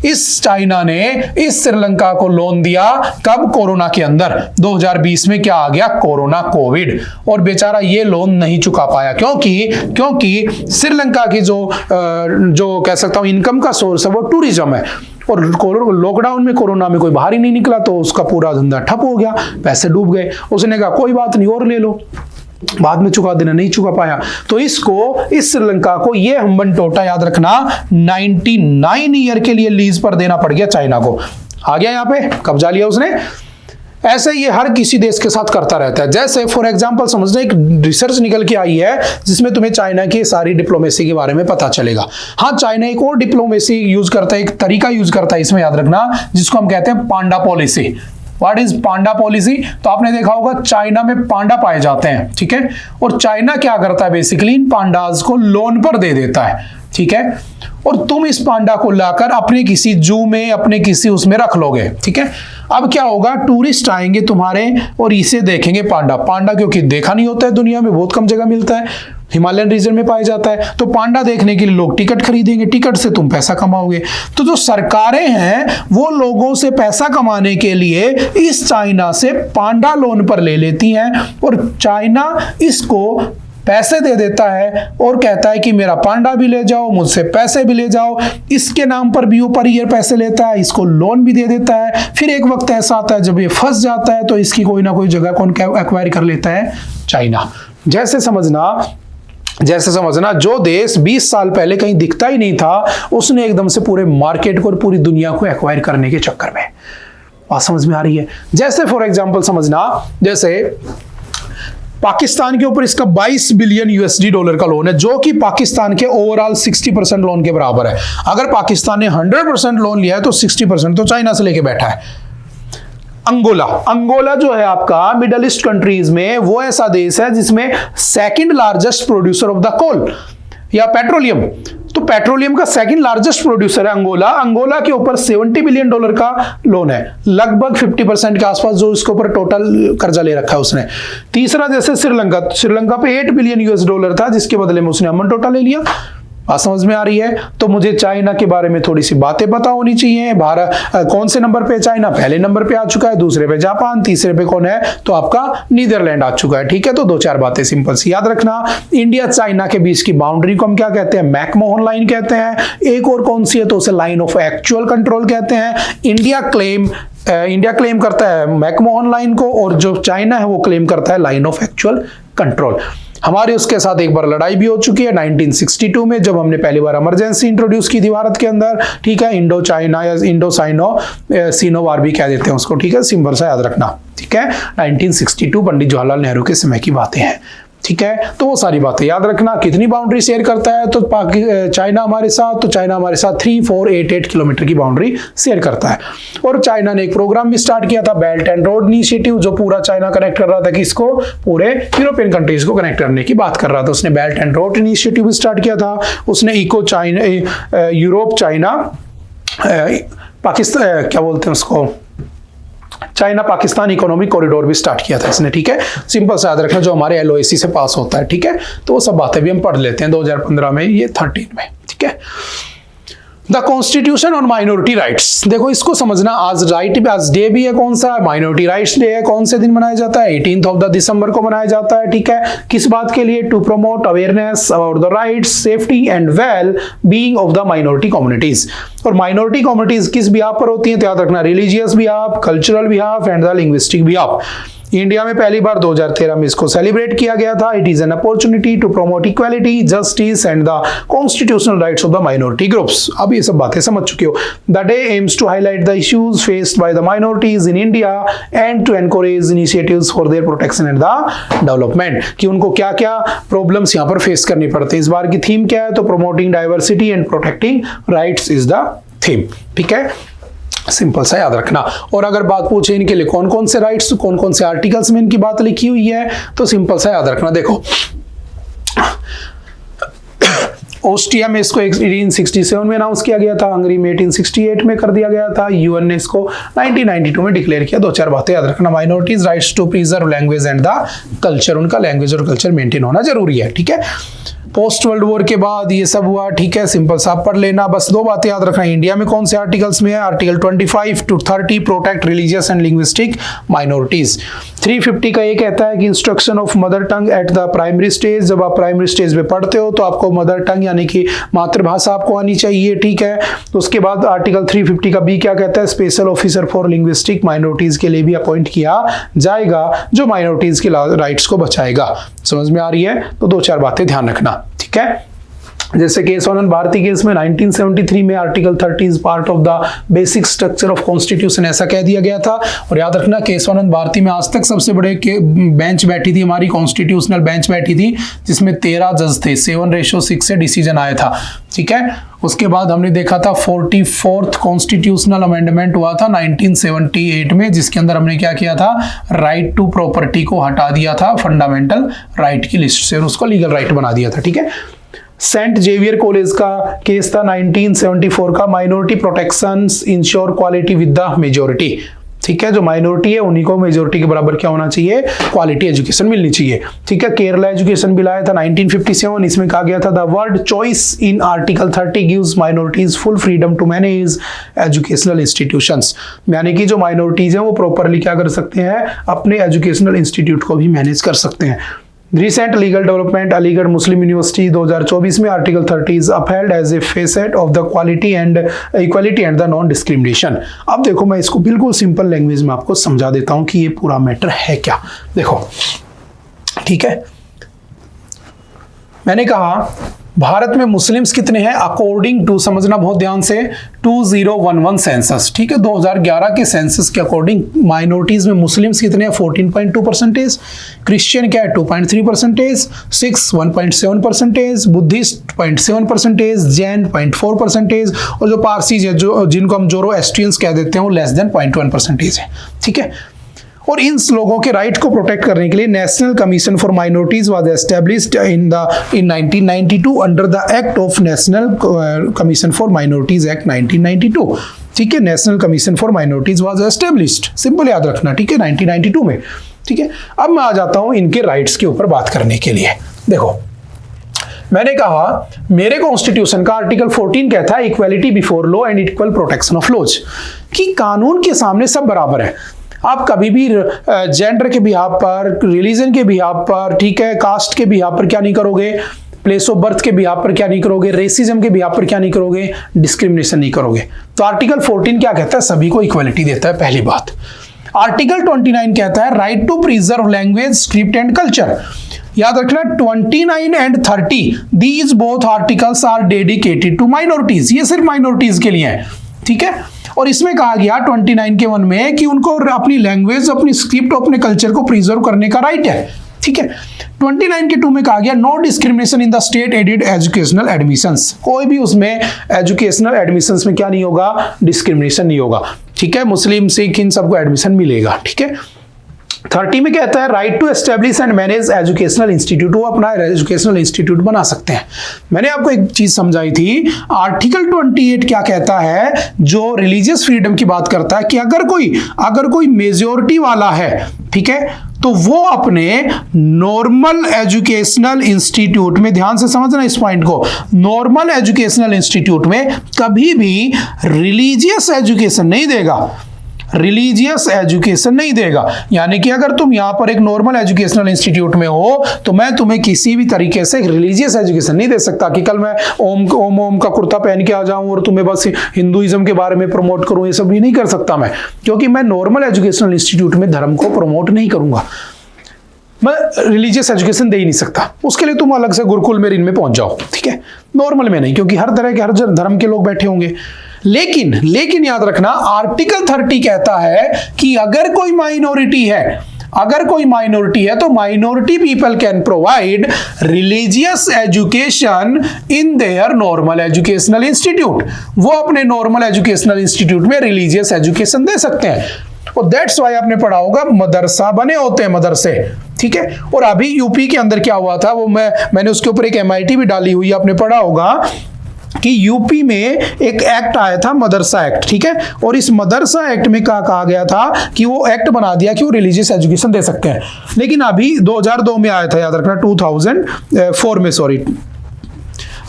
Speaker 1: इस चाइना ने इस श्रीलंका को लोन दिया कब? कोरोना के अंदर 2020 में। क्या आ गया? Corona, Covid. और बेचारा ये लोन नहीं चुका पाया। क्योंकि श्रीलंका की जो कह सकता हूं इनकम का सोर्स है वो टूरिज्म है, और लॉकडाउन में कोरोना में कोई बाहर ही नहीं निकला, तो उसका पूरा धंधा ठप हो गया, पैसे डूब गए। उसने कहा कोई बात नहीं और ले लो, बाद में चुका देना, नहीं चुका पाया। तो इस श्रीलंका को ये हम्बन टोटा याद रखना 99 ईयर के लिए लीज पर देना पड़ गया चाइना को। आ गया यहां पे, कब्जा लिया उसने। ऐसे ये हर किसी देश के साथ करता रहता है। जैसे फॉर एग्जांपल समझना, एक रिसर्च निकल के आई है जिसमें तुम्हें चाइना की सारी डिप्लोमेसी के बारे में पता चलेगा। हाँ, चाइना एक और डिप्लोमेसी यूज करता है, एक तरीका यूज करता है इसमें, याद रखना, जिसको हम कहते हैं panda policy. What is panda policy? तो आपने देखा होगा चाइना में पांडा पाए जाते हैं, ठीक है, और चाइना क्या करता है बेसिकली, इन पांडास को लोन पर दे देता है, ठीक है, और तुम इस पांडा को लाकर अपने किसी जू में, अपने किसी उसमें रख लोगे, ठीक है। अब क्या होगा, टूरिस्ट आएंगे तुम्हारे और इसे देखेंगे पांडा, क्योंकि देखा नहीं होता है दुनिया में, बहुत कम जगह मिलता है, हिमालयन रीजन में पाया जाता है, तो पांडा देखने के लिए लोग टिकट खरीदेंगे, टिकट से तुम पैसा कमाओगे। तो जो सरकारें हैं वो लोगों से पैसा कमाने के लिए इस चाइना से पांडा लोन पर ले लेती हैं, और चाइना इसको पैसे दे देता है और कहता है कि मेरा पांडा भी ले जाओ, मुझसे पैसे भी ले जाओ। इसके नाम पर भी वो पर ईयर पैसे लेता है, इसको लोन भी दे देता है। फिर एक वक्त ऐसा आता है जब ये फंस जाता है तो इसकी कोई ना कोई जगह कौन एक्वायर कर लेता है? चाइना। जैसे समझना जो देश 20 साल पहले कहीं दिखता ही नहीं था, उसने एकदम से पूरे मार्केट को और पूरी दुनिया को एक्वायर करने के चक्कर में। बात समझ में आ रही है? जैसे फॉर एग्जांपल समझना, जैसे पाकिस्तान के ऊपर इसका 22 बिलियन यूएसडी डॉलर का लोन है, जो कि पाकिस्तान के ओवरऑल 60% लोन के बराबर है। अगर पाकिस्तान ने 100% लोन लिया है तो 60% तो चाइना से लेके बैठा है। अंगोला जो है आपका मिडल ईस्ट कंट्रीज में, वो ऐसा देश है जिसमें second largest producer of the coal या पेट्रोलियम, तो पेट्रोलियम का सेकंड लार्जेस्ट प्रोड्यूसर है अंगोला के ऊपर 70 बिलियन डॉलर का लोन है, लगभग 50% के आसपास जो इसके ऊपर टोटल कर्जा ले रखा है उसने। तीसरा जैसे श्रीलंका पे 8 बिलियन यूएस डॉलर था, जिसके बदले में उसने अमन टोटा ले लिया। बात समझ में आ रही है? तो मुझे चाइना के बारे में थोड़ी सी बातें पता होनी चाहिए। भारत कौन से नंबर पे? चाइना पहले नंबर पे आ चुका है, दूसरे पे जापान, तीसरे पे कौन है? तो आपका नीदरलैंड आ चुका है, ठीक है। तो 2-4 बातें सिंपल सी याद रखना। इंडिया चाइना के बीच की बाउंड्री को हम क्या कहते हैं? मैकमोहन लाइन कहते हैं। एक और कौन सी है? तो उसे लाइन ऑफ एक्चुअल कंट्रोल कहते हैं। इंडिया क्लेम करता है मैकमोहन लाइन को, और जो चाइना है वो क्लेम करता है लाइन ऑफ एक्चुअल कंट्रोल। हमारी उसके साथ एक बार लड़ाई भी हो चुकी है 1962 में, जब हमने पहली बार इमरजेंसी इंट्रोड्यूस की थी भारत के अंदर, ठीक है। इंडो चाइना या इंडो सीनो वार भी कह देते हैं उसको, ठीक है। सिंपल सा याद रखना, ठीक है। 1962 पंडित जवाहरलाल नेहरू के समय की बातें हैं, ठीक है। तो वो सारी बातें याद रखना। कितनी बाउंड्री शेयर करता है? तो चाइना हमारे साथ 3488 किलोमीटर की बाउंड्री शेयर करता है। और चाइना ने एक प्रोग्राम भी स्टार्ट किया था, बेल्ट एंड रोड इनिशिएटिव, जो पूरा चाइना कनेक्ट कर रहा था, किसको? पूरे यूरोपियन कंट्रीज को कनेक्ट करने की बात कर रहा था। उसने belt and road initiative start किया था। उसने eco China, Europe China, Pakistan, क्या बोलते हैं उसको, चाइना पाकिस्तान इकोनॉमिक कॉरिडोर भी स्टार्ट किया था इसने, ठीक है। सिंपल सा याद रखना, जो हमारे एलओसी से पास होता है, ठीक है। तो वो सब बातें भी हम पढ़ लेते हैं 2015 में, ये 13 में, ठीक है। The constitution on minority rights, देखो इसको समझना। आज डे भी है, कौन सा? माइनॉरिटी राइट्स डे है। कौन से दिन मनाया जाता है? 18 दिसंबर को मनाया जाता है, ठीक है। किस बात के लिए? To promote awareness about the rights, safety and well being of the minority communities. और माइनॉरिटी कम्युनिटीज किस बिहाफ पर होती हैं? तो याद रखना, religious behalf, cultural behalf and the linguistic behalf. India में पहली बार 2013 में इसको सेलिब्रेट किया गया था। It is an opportunity to promote equality, justice and the constitutional rights of the minority groups. अब ये सब बातें समझ चुके हो। The day aims to highlight the issues faced by the minorities in India and to encourage initiatives for their protection and the development, कि उनको क्या क्या प्रॉब्लम्स यहाँ पर फेस करनी पड़ती है। इस बार की थीम क्या है? तो promoting diversity and protecting rights is the theme, ठीक है। सिंपल सा याद रखना। और अगर बात पूछे इनके लिए कौन कौन से राइट्स, कौन कौन से आर्टिकल्स में इनकी बात लिखी हुई है, तो सिंपल सा याद रखना। देखो ऑस्ट्रिया में इसको 1867 में अनाउंस किया गया था, हंगरी में 1868 में कर दिया गया था, यूएन ने इसको 1992 में डिक्लेयर किया। 2-4 बातें याद रखना। Minorities rights to preserve language and the culture, उनका लैंग्वेज और कल्चर मेंटेन होना जरूरी है, ठीक है। पोस्ट वर्ल्ड वॉर के बाद ये सब हुआ, ठीक है, सिंपल सा पढ़ लेना। बस दो बातें याद रखना, इंडिया में कौन से आर्टिकल्स में है, article 25 to 30 protect religious and linguistic minorities. 350 का ये कहता है कि instruction of mother tongue at the primary stage, जब आप प्राइमरी स्टेज पे पढ़ते हो तो आपको मदर टंग यानी कि मातृभाषा आपको आनी चाहिए, ठीक है। तो उसके बाद आर्टिकल 350 का बी क्या कहता है, special officer for linguistic minorities के लिए भी अपॉइंट किया जाएगा जो माइनॉरिटीज के राइट्स को बचाएगा। समझ में आ रही है? तो दो चार बातें ध्यान रखना, ठीक है। जैसे केशवानंद भारती केस में 1973 में article 30 is part of the basic structure of constitution ऐसा कह दिया गया था। और याद रखना केशवानंद भारती में आज तक सबसे बड़े बेंच बैठी थी, हमारी कॉन्स्टिट्यूशनल बेंच बैठी थी, जिसमें 13 जज थे, 7:6 से डिसीजन आया था, ठीक है। उसके बाद हमने देखा था 44th कॉन्स्टिट्यूशनल अमेंडमेंट हुआ था 1978 में, जिसके अंदर हमने क्या किया था, राइट टू प्रॉपर्टी को हटा दिया था फंडामेंटल राइट की लिस्ट से और उसको लीगल राइट बना दिया था, ठीक है। सेंट जेवियर कॉलेज का केस था 1974 का, minority protections ensure quality with the majority, ठीक है। जो माइनॉरिटी है उन्हीं को मेजोरिटी के बराबर क्या होना चाहिए, क्वालिटी एजुकेशन मिलनी चाहिए, ठीक है। केरला एजुकेशन बिल आया था 1957, इसमें कहा गया था the word choice in article 30 gives minorities full freedom to manage educational institutions, यानी कि जो माइनॉरिटीज हैं वो प्रॉपरली क्या कर सकते हैं, अपने एजुकेशनल इंस्टीट्यूट को भी मैनेज कर सकते हैं। Recent legal development, Aligarh Muslim University 2024 में article 30 is upheld as a facet of the quality and equality and the non discrimination. अब देखो मैं इसको बिल्कुल सिंपल लैंग्वेज में आपको समझा देता हूं कि ये पूरा मैटर है क्या। देखो, ठीक है, मैंने कहा भारत में मुस्लिम्स कितने हैं, अकॉर्डिंग टू, समझना बहुत ध्यान से, 2011 सेंसस, ठीक है, 2011 के सेंसस के अकॉर्डिंग माइनॉरिटीज में मुस्लिम्स कितने हैं, 14.2%, क्रिश्चियन क्या है 2.3%, सिख्स 1.7%, बुद्धिस्ट 0.7%, जैन 0.4% और जो पारसीज है, जो जिनको हम जोरोएस्ट्रियंस कह देते हैं, वो लेस देन 0.1% है, ठीक है। और इन लोगों के राइट को प्रोटेक्ट करने के लिए national commission for minorities was established in 1992 under the act of national commission for minorities act 1992, ठीक है। National commission for minorities was established, simple याद रखना, ठीक है, 1992 में, ठीक है। अब मैं आ जाता हूं इनके राइट्स के ऊपर बात करने के लिए। देखो, मैंने कहा मेरे कॉन्स्टिट्यूशन का आर्टिकल 14 कहता है equality before law and equal protection of laws, कि कानून के सामने सब बराबर है। आप कभी भी जेंडर के बिहाफ पर, रिलीजन के बिहाफ पर, ठीक है, कास्ट के बिहाफ पर क्या नहीं करोगे, प्लेस ऑफ बर्थ के बिहाफ पर क्या नहीं करोगे, रेसिज्म के बिहाफ पर क्या नहीं करोगे, डिस्क्रिमिनेशन नहीं करोगे। तो आर्टिकल 14 क्या कहता है, सभी को इक्वालिटी देता है, पहली बात। आर्टिकल 29 कहता है right to preserve language, script and culture. याद रखना 29 and 30 these both articles are dedicated to minorities, ये सिर्फ माइनॉरिटीज के लिए है, ठीक है। और इसमें कहा गया 29 के 1 में कि उनको अपनी लैंग्वेज, अपनी स्क्रिप्ट, अपने कल्चर को प्रिजर्व करने का राइट है, ठीक है। 29 के 2 में कहा गया no discrimination in the state aided educational admissions, कोई भी उसमें एजुकेशनल एडमिशंस में क्या नहीं होगा, डिस्क्रिमिनेशन नहीं होगा, ठीक है। मुस्लिम, सिख, इन सबको एडमिशन मिलेगा, ठीक है। 30 में कहता है right to establish and manage educational institute, वो अपना एजुकेशनल इंस्टीट्यूट बना सकते हैं। मैंने आपको एक चीज समझाई थी, आर्टिकल 28 क्या कहता है, जो रिलीजियस फ्रीडम की बात करता है कि अगर कोई मेजोरिटी वाला है, ठीक है, तो वो अपने नॉर्मल एजुकेशनल इंस्टीट्यूट में, ध्यान से समझना इस पॉइंट को, नॉर्मल एजुकेशनल इंस्टीट्यूट में कभी भी रिलीजियस एजुकेशन नहीं देगा, रिलीजियस एजुकेशन नहीं देगा। यानी कि अगर तुम यहां पर एक नॉर्मल एजुकेशनल इंस्टीट्यूट में हो तो मैं तुम्हें किसी भी तरीके से रिलीजियस एजुकेशन नहीं दे सकता कि कल मैं ओम का कुर्ता पहन के आ जाऊं और तुम्हें बस हिंदुइज्म के बारे में प्रमोट करूं, ये सब भी नहीं कर सकता मैं, क्योंकि मैं नॉर्मल एजुकेशनल इंस्टीट्यूट में धर्म को प्रमोट नहीं करूंगा, मैं रिलीजियस एजुकेशन दे ही नहीं सकता। उसके लिए तुम अलग से गुरुकुल में इनमें पहुंच जाओ, ठीक है, नॉर्मल में नहीं, क्योंकि हर तरह के हर धर्म के लोग बैठे होंगे। लेकिन याद रखना आर्टिकल 30 कहता है कि अगर कोई माइनॉरिटी है तो minority people can provide religious education in their normal educational institute, वो अपने नॉर्मल एजुकेशनल इंस्टीट्यूट में रिलीजियस एजुकेशन दे सकते हैं। और दैट्स वाई आपने पढ़ा होगा मदरसा बने होते हैं, मदरसे, ठीक है। और अभी यूपी के अंदर क्या हुआ था, वो मैंने उसके ऊपर एक MIT भी डाली हुई है, आपने पढ़ा होगा कि यूपी में एक एक्ट आया था, मदरसा एक्ट, ठीक है। और इस मदरसा एक्ट में कहा गया था कि वो एक्ट बना दिया कि वो रिलीजियस एजुकेशन दे सकते हैं। लेकिन अभी 2002 में आया था, याद रखना 2004 में, सॉरी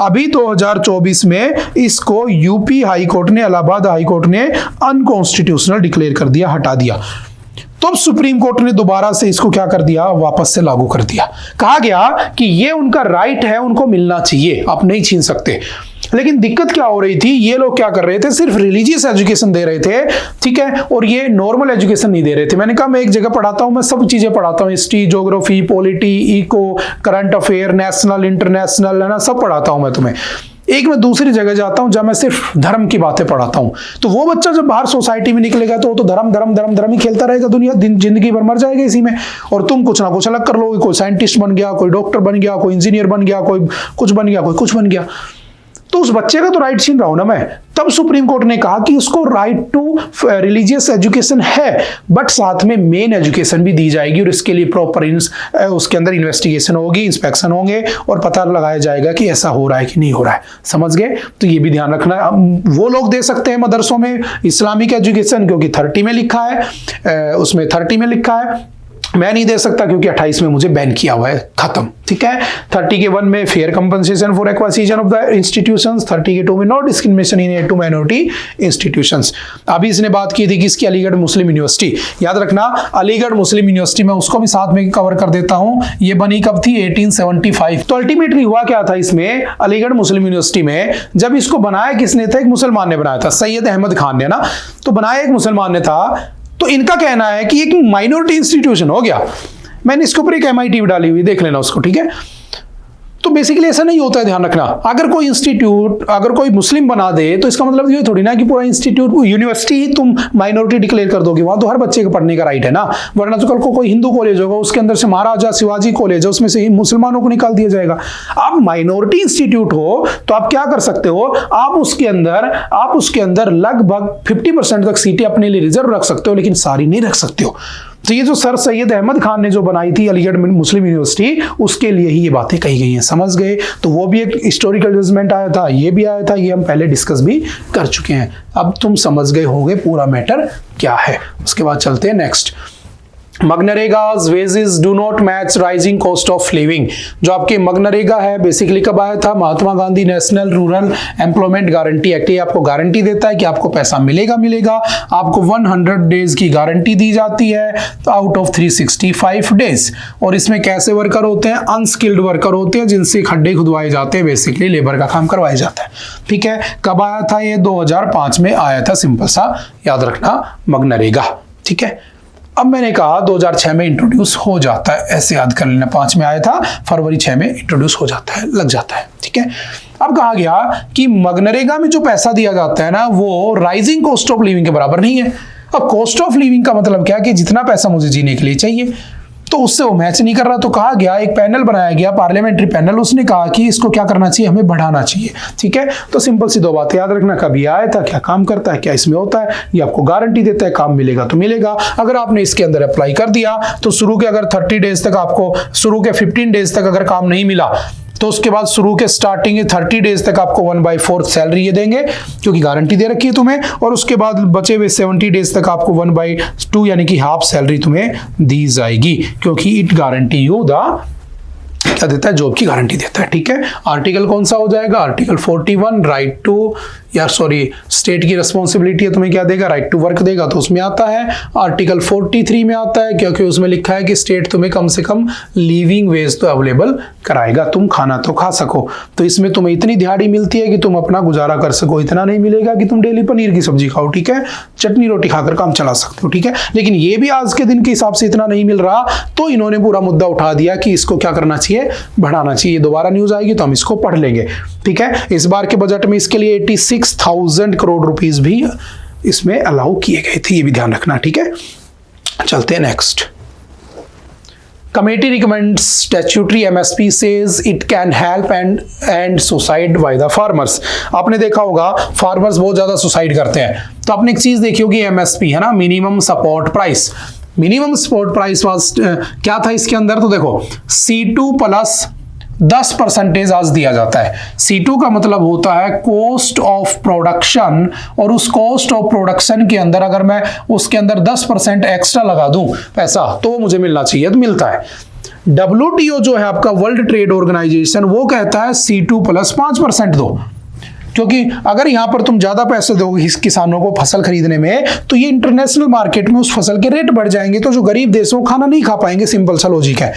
Speaker 1: अभी 2024 में इसको यूपी हाई कोर्ट ने, इलाहाबाद हाई कोर्ट ने अनकॉन्स्टिट्यूशनल डिक्लेयर कर दिया, हटा दिया। तो अब सुप्रीम कोर्ट ने दोबारा से इसको क्या कर दिया, वापस से लागू कर दिया। कहा गया कि ये उनका राइट है, उनको मिलना चाहिए, आप नहीं छीन सकते। लेकिन दिक्कत क्या हो रही थी, ये लोग क्या कर रहे थे, सिर्फ रिलीजियस एजुकेशन दे रहे थे, ठीक है, और ये नॉर्मल एजुकेशन नहीं दे रहे थे। मैंने कहा मैं एक जगह पढ़ाता हूं, मैं सब चीजें पढ़ाता हूं, history, geography, polity, eco, current affair, national, international, है ना, सब पढ़ाता हूं मैं तुम्हें। एक मैं दूसरी जगह जाता हूं जहां मैं सिर्फ धर्म की बातें पढ़ाता हूं। तो वो बच्चा जब बाहर सोसाइटी में निकलेगा तो वो तो धर्म धर्म धर्म धर्म ही खेलता रहेगा, दुनिया जिंदगी भर मर जाएगा इसी में। और तुम कुछ ना कुछ अलग कर लोगे, कोई साइंटिस्ट बन गया, कोई डॉक्टर बन गया, कोई इंजीनियर बन गया, कोई कुछ बन गया, कोई कुछ बन गया। तो उस बच्चे का तो राइट छीन रहा हूं ना मैं। तब सुप्रीम कोर्ट ने कहा कि उसको राइट टू रिलीजियस एजुकेशन है, बट साथ में मेन एजुकेशन भी दी जाएगी, और इसके लिए प्रॉपर उसके अंदर इन्वेस्टिगेशन होगी, इंस्पेक्शन होंगे, और पता लगाया जाएगा कि ऐसा हो रहा है कि नहीं हो रहा है। समझ गए? तो ये भी ध्यान रखना। वो लोग दे सकते हैं मदरसों में इस्लामिक एजुकेशन, क्योंकि 30 में लिखा है, उसमें 30 में लिखा है। मैं नहीं दे सकता क्योंकि 28 में मुझे बैन किया हुआ है, खत्म, ठीक है। 30 के 1 में fair compensation for acquisition of the institutions, 30 के 2 में no discrimination in to minority institutions. अभी इसने बात की थी किसकी, अलीगढ़ मुस्लिम यूनिवर्सिटी। याद रखना, अलीगढ़ मुस्लिम यूनिवर्सिटी में उसको भी साथ में कवर कर देता हूं। ये बनी कब थी, 1875। तो अल्टीमेटली हुआ क्या था इसमें, अलीगढ़ मुस्लिम यूनिवर्सिटी में जब इसको बनाया किसने था, एक मुसलमान ने बनाया था, सैयद अहमद खान ने ना। तो बनाया एक मुसलमान ने था। तो इनका कहना है कि एक माइनॉरिटी इंस्टीट्यूशन हो गया। मैंने इसके ऊपर एक MIT डाली हुई, देख लेना उसको, ठीक है। तो बेसिकली ऐसा नहीं होता है, ध्यान रखना। अगर कोई इंस्टीट्यूट, अगर कोई मुस्लिम बना दे तो इसका मतलब ये थोड़ी ना कि पूरा इंस्टीट्यूट, यूनिवर्सिटी ही तुम माइनॉरिटी डिक्लेयर कर दोगे। वहां तो हर बच्चे को पढ़ने का राइट है ना। वरना तो कल को कोई हिंदू कॉलेज होगा, उसके अंदर से महाराजा शिवाजी कॉलेज है, उसमें से मुसलमानों को निकाल दिया जाएगा। आप माइनॉरिटी इंस्टीट्यूट हो तो आप क्या कर सकते हो, आप उसके अंदर लगभग 50% तक सीटें अपने लिए रिजर्व रख सकते हो, लेकिन सारी नहीं रख सकते हो। तो ये जो सर सैयद अहमद खान ने जो बनाई थी अलीगढ़ मुस्लिम यूनिवर्सिटी, उसके लिए ही ये बातें कही गई हैं, समझ गए। तो वो भी एक हिस्टोरिकल जजमेंट आया था, ये भी आया था, ये हम पहले डिस्कस भी कर चुके हैं। अब तुम समझ गए होंगे पूरा मैटर क्या है। उसके बाद चलते हैं next. मनरेगा's wages do not match rising cost of living। जो आपके मनरेगा है बेसिकली कब आया था, Mahatma Gandhi national rural employment guarantee act. ये आपको गारंटी देता है कि आपको पैसा मिलेगा। आपको 100 डेज की गारंटी दी जाती है आउट ऑफ 365 डेज। और इसमें कैसे वर्कर होते हैं, अनस्किल्ड वर्कर होते हैं, जिनसे खड्डे खुदवाए जाते हैं, बेसिकली लेबर का काम करवाया जाता है, ठीक है। कब आया था ये, 2005 में आया था, सिंपल सा याद रखना, मनरेगा, ठीक है। अब मैंने कहा 2006 में इंट्रोड्यूस हो जाता है, ऐसे याद कर लेना। 5 में आया था, फरवरी 6 में इंट्रोड्यूस हो जाता है, लग जाता है, ठीक है। अब कहा गया कि मनरेगा में जो पैसा दिया जाता है ना, वो राइजिंग कॉस्ट ऑफ लिविंग के बराबर नहीं है। अब कॉस्ट ऑफ लिविंग का मतलब क्या, कि जितना पैसा मुझे जीने के लिए चाहिए, तो उससे वो मैच नहीं कर रहा। तो कहा गया, एक पैनल बनाया गया, पार्लियामेंट्री पैनल, उसने कहा कि इसको क्या करना चाहिए, हमें बढ़ाना चाहिए, ठीक है। तो सिंपल सी 2 बातें याद रखना, कभी आया था, क्या काम करता है, क्या इसमें होता है, ये आपको गारंटी देता है, काम मिलेगा तो मिलेगा। अगर आपने इसके अंदर अप्लाई कर दिया तो शुरू के अगर 30 डेज तक आपको, शुरू के 15 डेज तक अगर काम नहीं मिला, तो उसके बाद शुरू के स्टार्टिंग 30 डेज तक आपको 1/4 सैलरी ये देंगे, क्योंकि गारंटी दे रखी है तुम्हें। और उसके बाद बचे हुए 70 डेज तक आपको 1/2 यानी कि हाफ सैलरी तुम्हें दी जाएगी, क्योंकि इट गारंटी यू द, क्या देता है, जॉब की गारंटी देता है, ठीक है। आर्टिकल कौन सा हो जाएगा, आर्टिकल 41, राइट टू, स्टेट की रिस्पॉन्सिबिलिटी है, तुम्हें क्या देगा, राइट टू वर्क देगा, तो उसमें आता है। आर्टिकल 43 में आता है, क्योंकि उसमें लिखा है कि स्टेट तुम्हें कम से कम लिविंग वेज तो अवेलेबल कराएगा, तुम खाना तो खा सको। तो इसमें तुम्हें इतनी दिहाड़ी मिलती है कि तुम अपना गुजारा कर सको, इतना नहीं मिलेगा कि तुम डेली पनीर की सब्जी खाओ, ठीक है, चटनी रोटी खाकर काम चला सकते हो, ठीक है। लेकिन ये भी आज के दिन के हिसाब से इतना नहीं मिल रहा, तो इन्होंने पूरा मुद्दा उठा दिया कि इसको क्या करना चाहिए, बढ़ाना चाहिए। दोबारा न्यूज आएगी तो हम इसको पढ़ लेंगे, ठीक है। इस बार के बजट में इसके लिए 86,000 करोड़ रुपीस भी इसमें अलाउ किए गए थे, ये भी ध्यान रखना, ठीक है। चलते हैं next. Committee recommends statutory MSP says it can help and suicide by the farmers। आपने देखा होगा फार्मर्स बहुत ज्यादा सुसाइड करते हैं, तो आपने एक चीज देखी होगी, MSP है ना, minimum support price. Minimum support price was क्या था इसके अंदर, तो देखो C2 प्लस 10% आज दिया जाता है। C2 का मतलब होता है कॉस्ट ऑफ प्रोडक्शन, और उस कॉस्ट ऑफ प्रोडक्शन के अंदर अगर मैं उसके अंदर 10% एक्स्ट्रा लगा दूं पैसा, तो मुझे मिलना चाहिए, तो मिलता है। WTO जो है आपका वर्ल्ड ट्रेड ऑर्गेनाइजेशन, वो कहता है C2 प्लस 5% दो, क्योंकि अगर यहां पर तुम ज्यादा पैसे दोगे इस किसानों को फसल खरीदने में तो ये इंटरनेशनल मार्केट में उस फसल के रेट बढ़ जाएंगे, तो जो गरीब देश वो खाना नहीं खा पाएंगे, सिंपल सा लॉजिक है।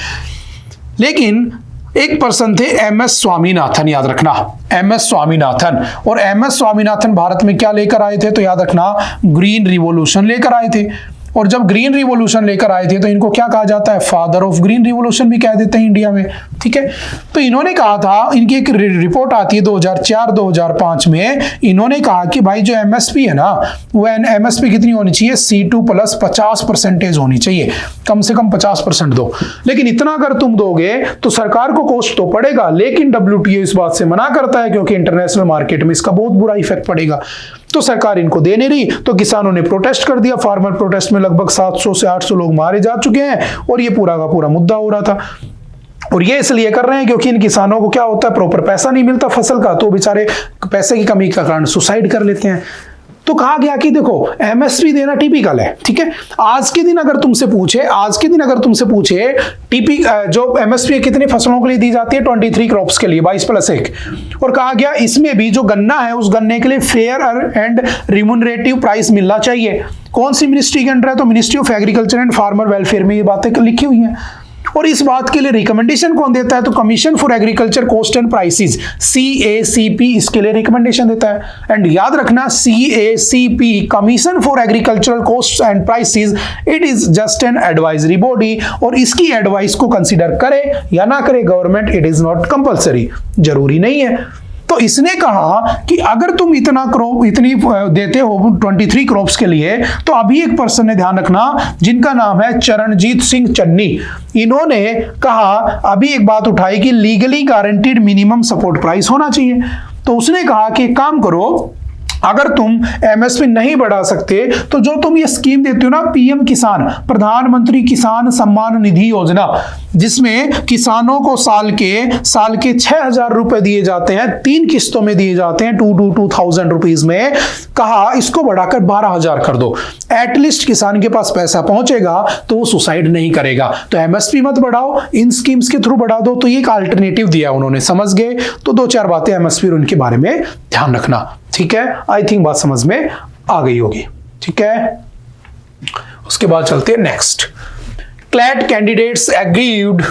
Speaker 1: लेकिन एक पर्सन थे MS स्वामीनाथन, याद रखना MS स्वामीनाथन, और MS स्वामीनाथन भारत में क्या लेकर आए थे, तो याद रखना ग्रीन रिवॉल्यूशन लेकर आए थे। और जब ग्रीन रिवॉल्यूशन लेकर आए थे तो इनको क्या कहा जाता है, फादर ऑफ ग्रीन रिवॉल्यूशन भी कह देते हैं इंडिया में, ठीक है। तो इन्होंने कहा था, इनकी एक रिपोर्ट आती है 2004-2005 में, इन्होंने कहा कि भाई जो MSP है ना, वो MSP कितनी होनी चाहिए, C2 प्लस 50% होनी चाहिए, कम से कम 50% दो। लेकिन इतना अगर तुम दोगे तो सरकार को कॉस्ट तो पड़ेगा, लेकिन WTO इस बात से मना करता है क्योंकि इंटरनेशनल मार्केट में इसका बहुत बुरा इफेक्ट पड़ेगा। तो सरकार इनको दे नहीं रही, तो किसानों ने प्रोटेस्ट कर दिया। फार्मर प्रोटेस्ट में लगभग 700 से 800 लोग मारे जा चुके हैं और ये पूरा का पूरा मुद्दा हो रहा था। और ये इसलिए कर रहे हैं क्योंकि इन किसानों को क्या होता है, प्रॉपर पैसा नहीं मिलता फसल का, तो बेचारे पैसे की कमी के कारण सुसाइड कर लेते हैं। तो कहा गया कि देखो MSP देना टिपिकल है, ठीक है। आज के दिन अगर तुमसे पूछे टीपी जो MSP कितनी फसलों के लिए दी जाती है, 23 क्रॉप्स के लिए 22+1, और कहा गया इसमें भी जो गन्ना है उस गन्ने के लिए फेयर एंड रिम्यूनरेटिव प्राइस मिलना चाहिए। कौन सी मिनिस्ट्री के अंडर है, तो ministry of agriculture and farmer welfare में ये बातें लिखी हुई हैं। और इस बात के लिए रिकमेंडेशन कौन देता है, तो commission for agriculture cost and prices, CACP, इसके लिए रिकमेंडेशन देता है। एंड याद रखना CACP, commission for agricultural cost and prices, it is just an advisory body, और इसकी एडवाइस को कंसीडर करे या ना करे government, it is not compulsory, जरूरी नहीं है। तो इसने कहा कि अगर तुम इतनी देते हो 23 क्रॉप्स के लिए, तो अभी एक पर्सन ने, ध्यान रखना, जिनका नाम है चरणजीत सिंह चन्नी, इन्होंने कहा, अभी एक बात उठाई कि legally guaranteed minimum support price होना चाहिए। तो उसने कहा कि एक काम करो, अगर तुम MSP नहीं बढ़ा सकते तो जो तुम ये स्कीम देते हो ना, PM किसान, प्रधानमंत्री किसान सम्मान निधि योजना, जिसमें किसानों को साल के 6,000 रुपए दिए जाते हैं, 3 किस्तों में दिए जाते हैं, 2,000 रुपीज में, कहा इसको बढ़ाकर 12,000 कर दो। एटलीस्ट किसान के पास पैसा पहुंचेगा तो वो सुसाइड नहीं करेगा। तो MSP मत बढ़ाओ, इन स्कीम्स के थ्रू बढ़ा दो। तो ये एक अल्टरनेटिव दिया उन्होंने, समझ गए। तो 2-4 बातें MSP और उनके बारे में ध्यान रखना, ठीक है। आई थिंक बात समझ में आ गई होगी, ठीक है। उसके बाद चलते हैं next. CLAT candidates agreed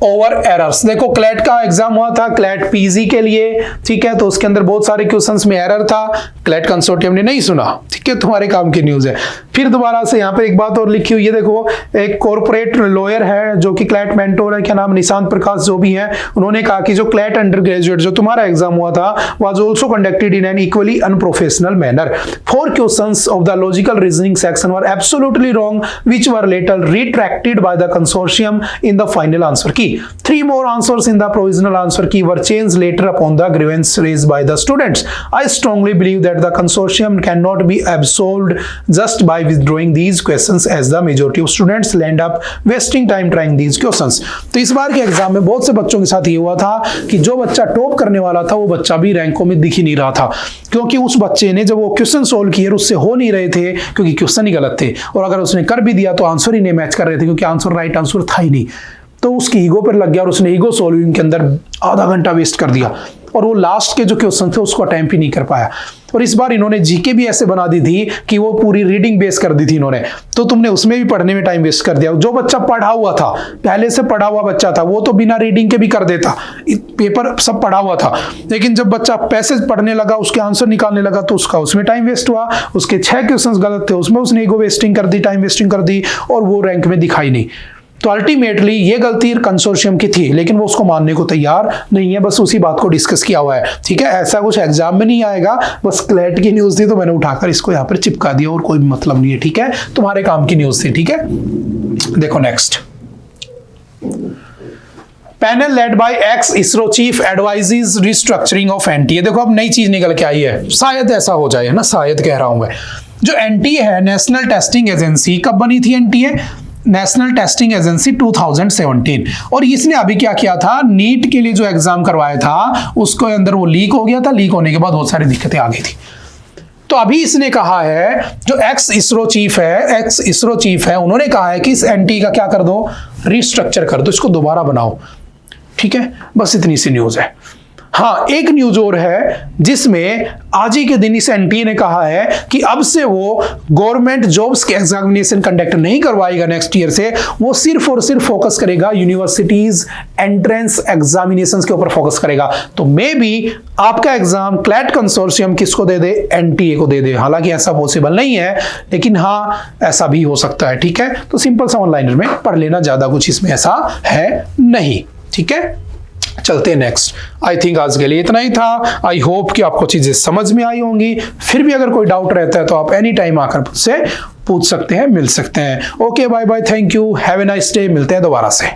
Speaker 1: over errors. देखो क्लैट का एग्जाम हुआ था, क्लैट PG के लिए, ठीक है। तो उसके अंदर बहुत सारे क्वेश्चंस में एरर था, क्लैट कंसोर्टियम ने नहीं सुना, ठीक है, तुम्हारे काम की न्यूज है। फिर दोबारा से यहाँ पे एक बात और लिखी हुई है, देखो एक कॉर्पोरेट लॉयर है जो कि क्लैट मेंटोर है, क्या नाम, निशांत प्रकाश जो भी है, उन्होंने कहा कि जो क्लैट अंडर ग्रेजुएट जो तुम्हारा एग्जाम हुआ था was also conducted in an equally unprofessional manner. 4 questions of the logical reasoning section were absolutely wrong which were later retracted by the consortium in the final answer की। 3 more answers in the provisional answer key were changed later upon the grievance raised by the students. I strongly believe that the consortium cannot be absolved just by withdrawing these questions as the majority of students end up wasting time trying these questions. तो इस बार के exam में बहुत से बच्चों के साथ ये हुआ था कि जो बच्चा टॉप करने वाला था वो बच्चा भी रैंकों में दिख ही नहीं रहा था, क्योंकि उस बच्चे ने जब वो क्वेश्चन सोल्व किए उससे हो नहीं रहे थे क्योंकि क्वेश्चन ही गलत थे, और अगर उसने कर भी दिया तो आंसर ही नहीं मैच कर रहे थे क्योंकि आंसर राइट आंसर था ही नहीं। तो उसकी ईगो पर लग गया और उसने ईगो सॉल्विंग के अंदर आधा घंटा वेस्ट कर दिया, और वो लास्ट के जो क्वेश्चन थे उसको अटेम्प्ट ही नहीं कर पाया। और इस बार इन्होंने जीके भी ऐसे बना दी थी कि वो पूरी रीडिंग बेस कर दी थी इन्होंने, तो तुमने उसमें भी पढ़ने में टाइम वेस्ट कर दिया। जो बच्चा पढ़ा हुआ था, पहले से पढ़ा हुआ बच्चा था, वो तो बिना रीडिंग के भी कर देता, पेपर सब पढ़ा हुआ था, लेकिन जब बच्चा पैसेज पढ़ने लगा, उसके आंसर निकालने लगा, तो उसका उसमें टाइम वेस्ट हुआ। उसके 6 क्वेश्चन गलत थे, उसमें उसने ईगो वेस्टिंग कर दी, टाइम वेस्टिंग कर दी, और वो रैंक में दिखाई नहीं। तो अल्टीमेटली ये गलती कंसोर्शियम की थी, लेकिन वो उसको मानने को तैयार नहीं है, बस उसी बात को डिस्कस किया हुआ है, ठीक है। ऐसा कुछ एग्जाम में नहीं आएगा, बस क्लैट की न्यूज थी तो मैंने उठाकर इसको यहाँ पर चिपका दिया, और कोई भी मतलब नहीं है, ठीक है, तुम्हारे काम की न्यूज थी, ठीक है। देखो next, panel led by x ISRO chief advises restructuring of NTA। देखो अब नई चीज निकल के आई है, शायद ऐसा हो जाए, है ना, शायद कह रहा हूं मैं। जो NTA है, नेशनल टेस्टिंग एजेंसी, कब बनी थी NTA? नेशनल टेस्टिंग एजेंसी 2017, और इसने अभी क्या किया था, नीट के लिए जो एग्जाम करवाया था उसको अंदर वो लीक हो गया था, लीक होने के बाद बहुत सारी दिक्कतें आ गई थी। तो अभी इसने कहा है, जो एक्स इसरो चीफ है, उन्होंने कहा है कि इस एनटीए का क्या कर दो, रिस्ट्रक्चर कर दो, इसको दोबारा बनाओ। ठीक है, बस इतनी सी न्यूज है। हाँ, एक न्यूज और है जिसमें आज ही के दिन इस एनटीए ने कहा है कि अब से वो गवर्नमेंट जॉब्स के एग्जामिनेशन कंडक्ट नहीं करवाएगा नेक्स्ट ईयर से, वो सिर्फ और सिर्फ फोकस करेगा यूनिवर्सिटीज एंट्रेंस एग्जामिनेशंस के ऊपर फोकस करेगा। तो मे बी आपका एग्जाम क्लैट कंसोर्शियम किसको दे दे, एनटीए को दे दे। हालांकि ऐसा पॉसिबल नहीं है, लेकिन हाँ ऐसा भी हो सकता है। ठीक है, तो सिंपल सा ऑनलाइनर में पढ़ लेना, ज्यादा कुछ इसमें ऐसा है नहीं। ठीक है, चलते हैं नेक्स्ट। आई थिंक आज के लिए इतना ही था। आई होप कि आपको चीजें समझ में आई होंगी। फिर भी अगर कोई डाउट रहता है तो आप एनी टाइम आकर मुझसे पूछ सकते हैं, मिल सकते हैं। Okay, bye bye, thank you, have a nice day. मिलते हैं दोबारा से।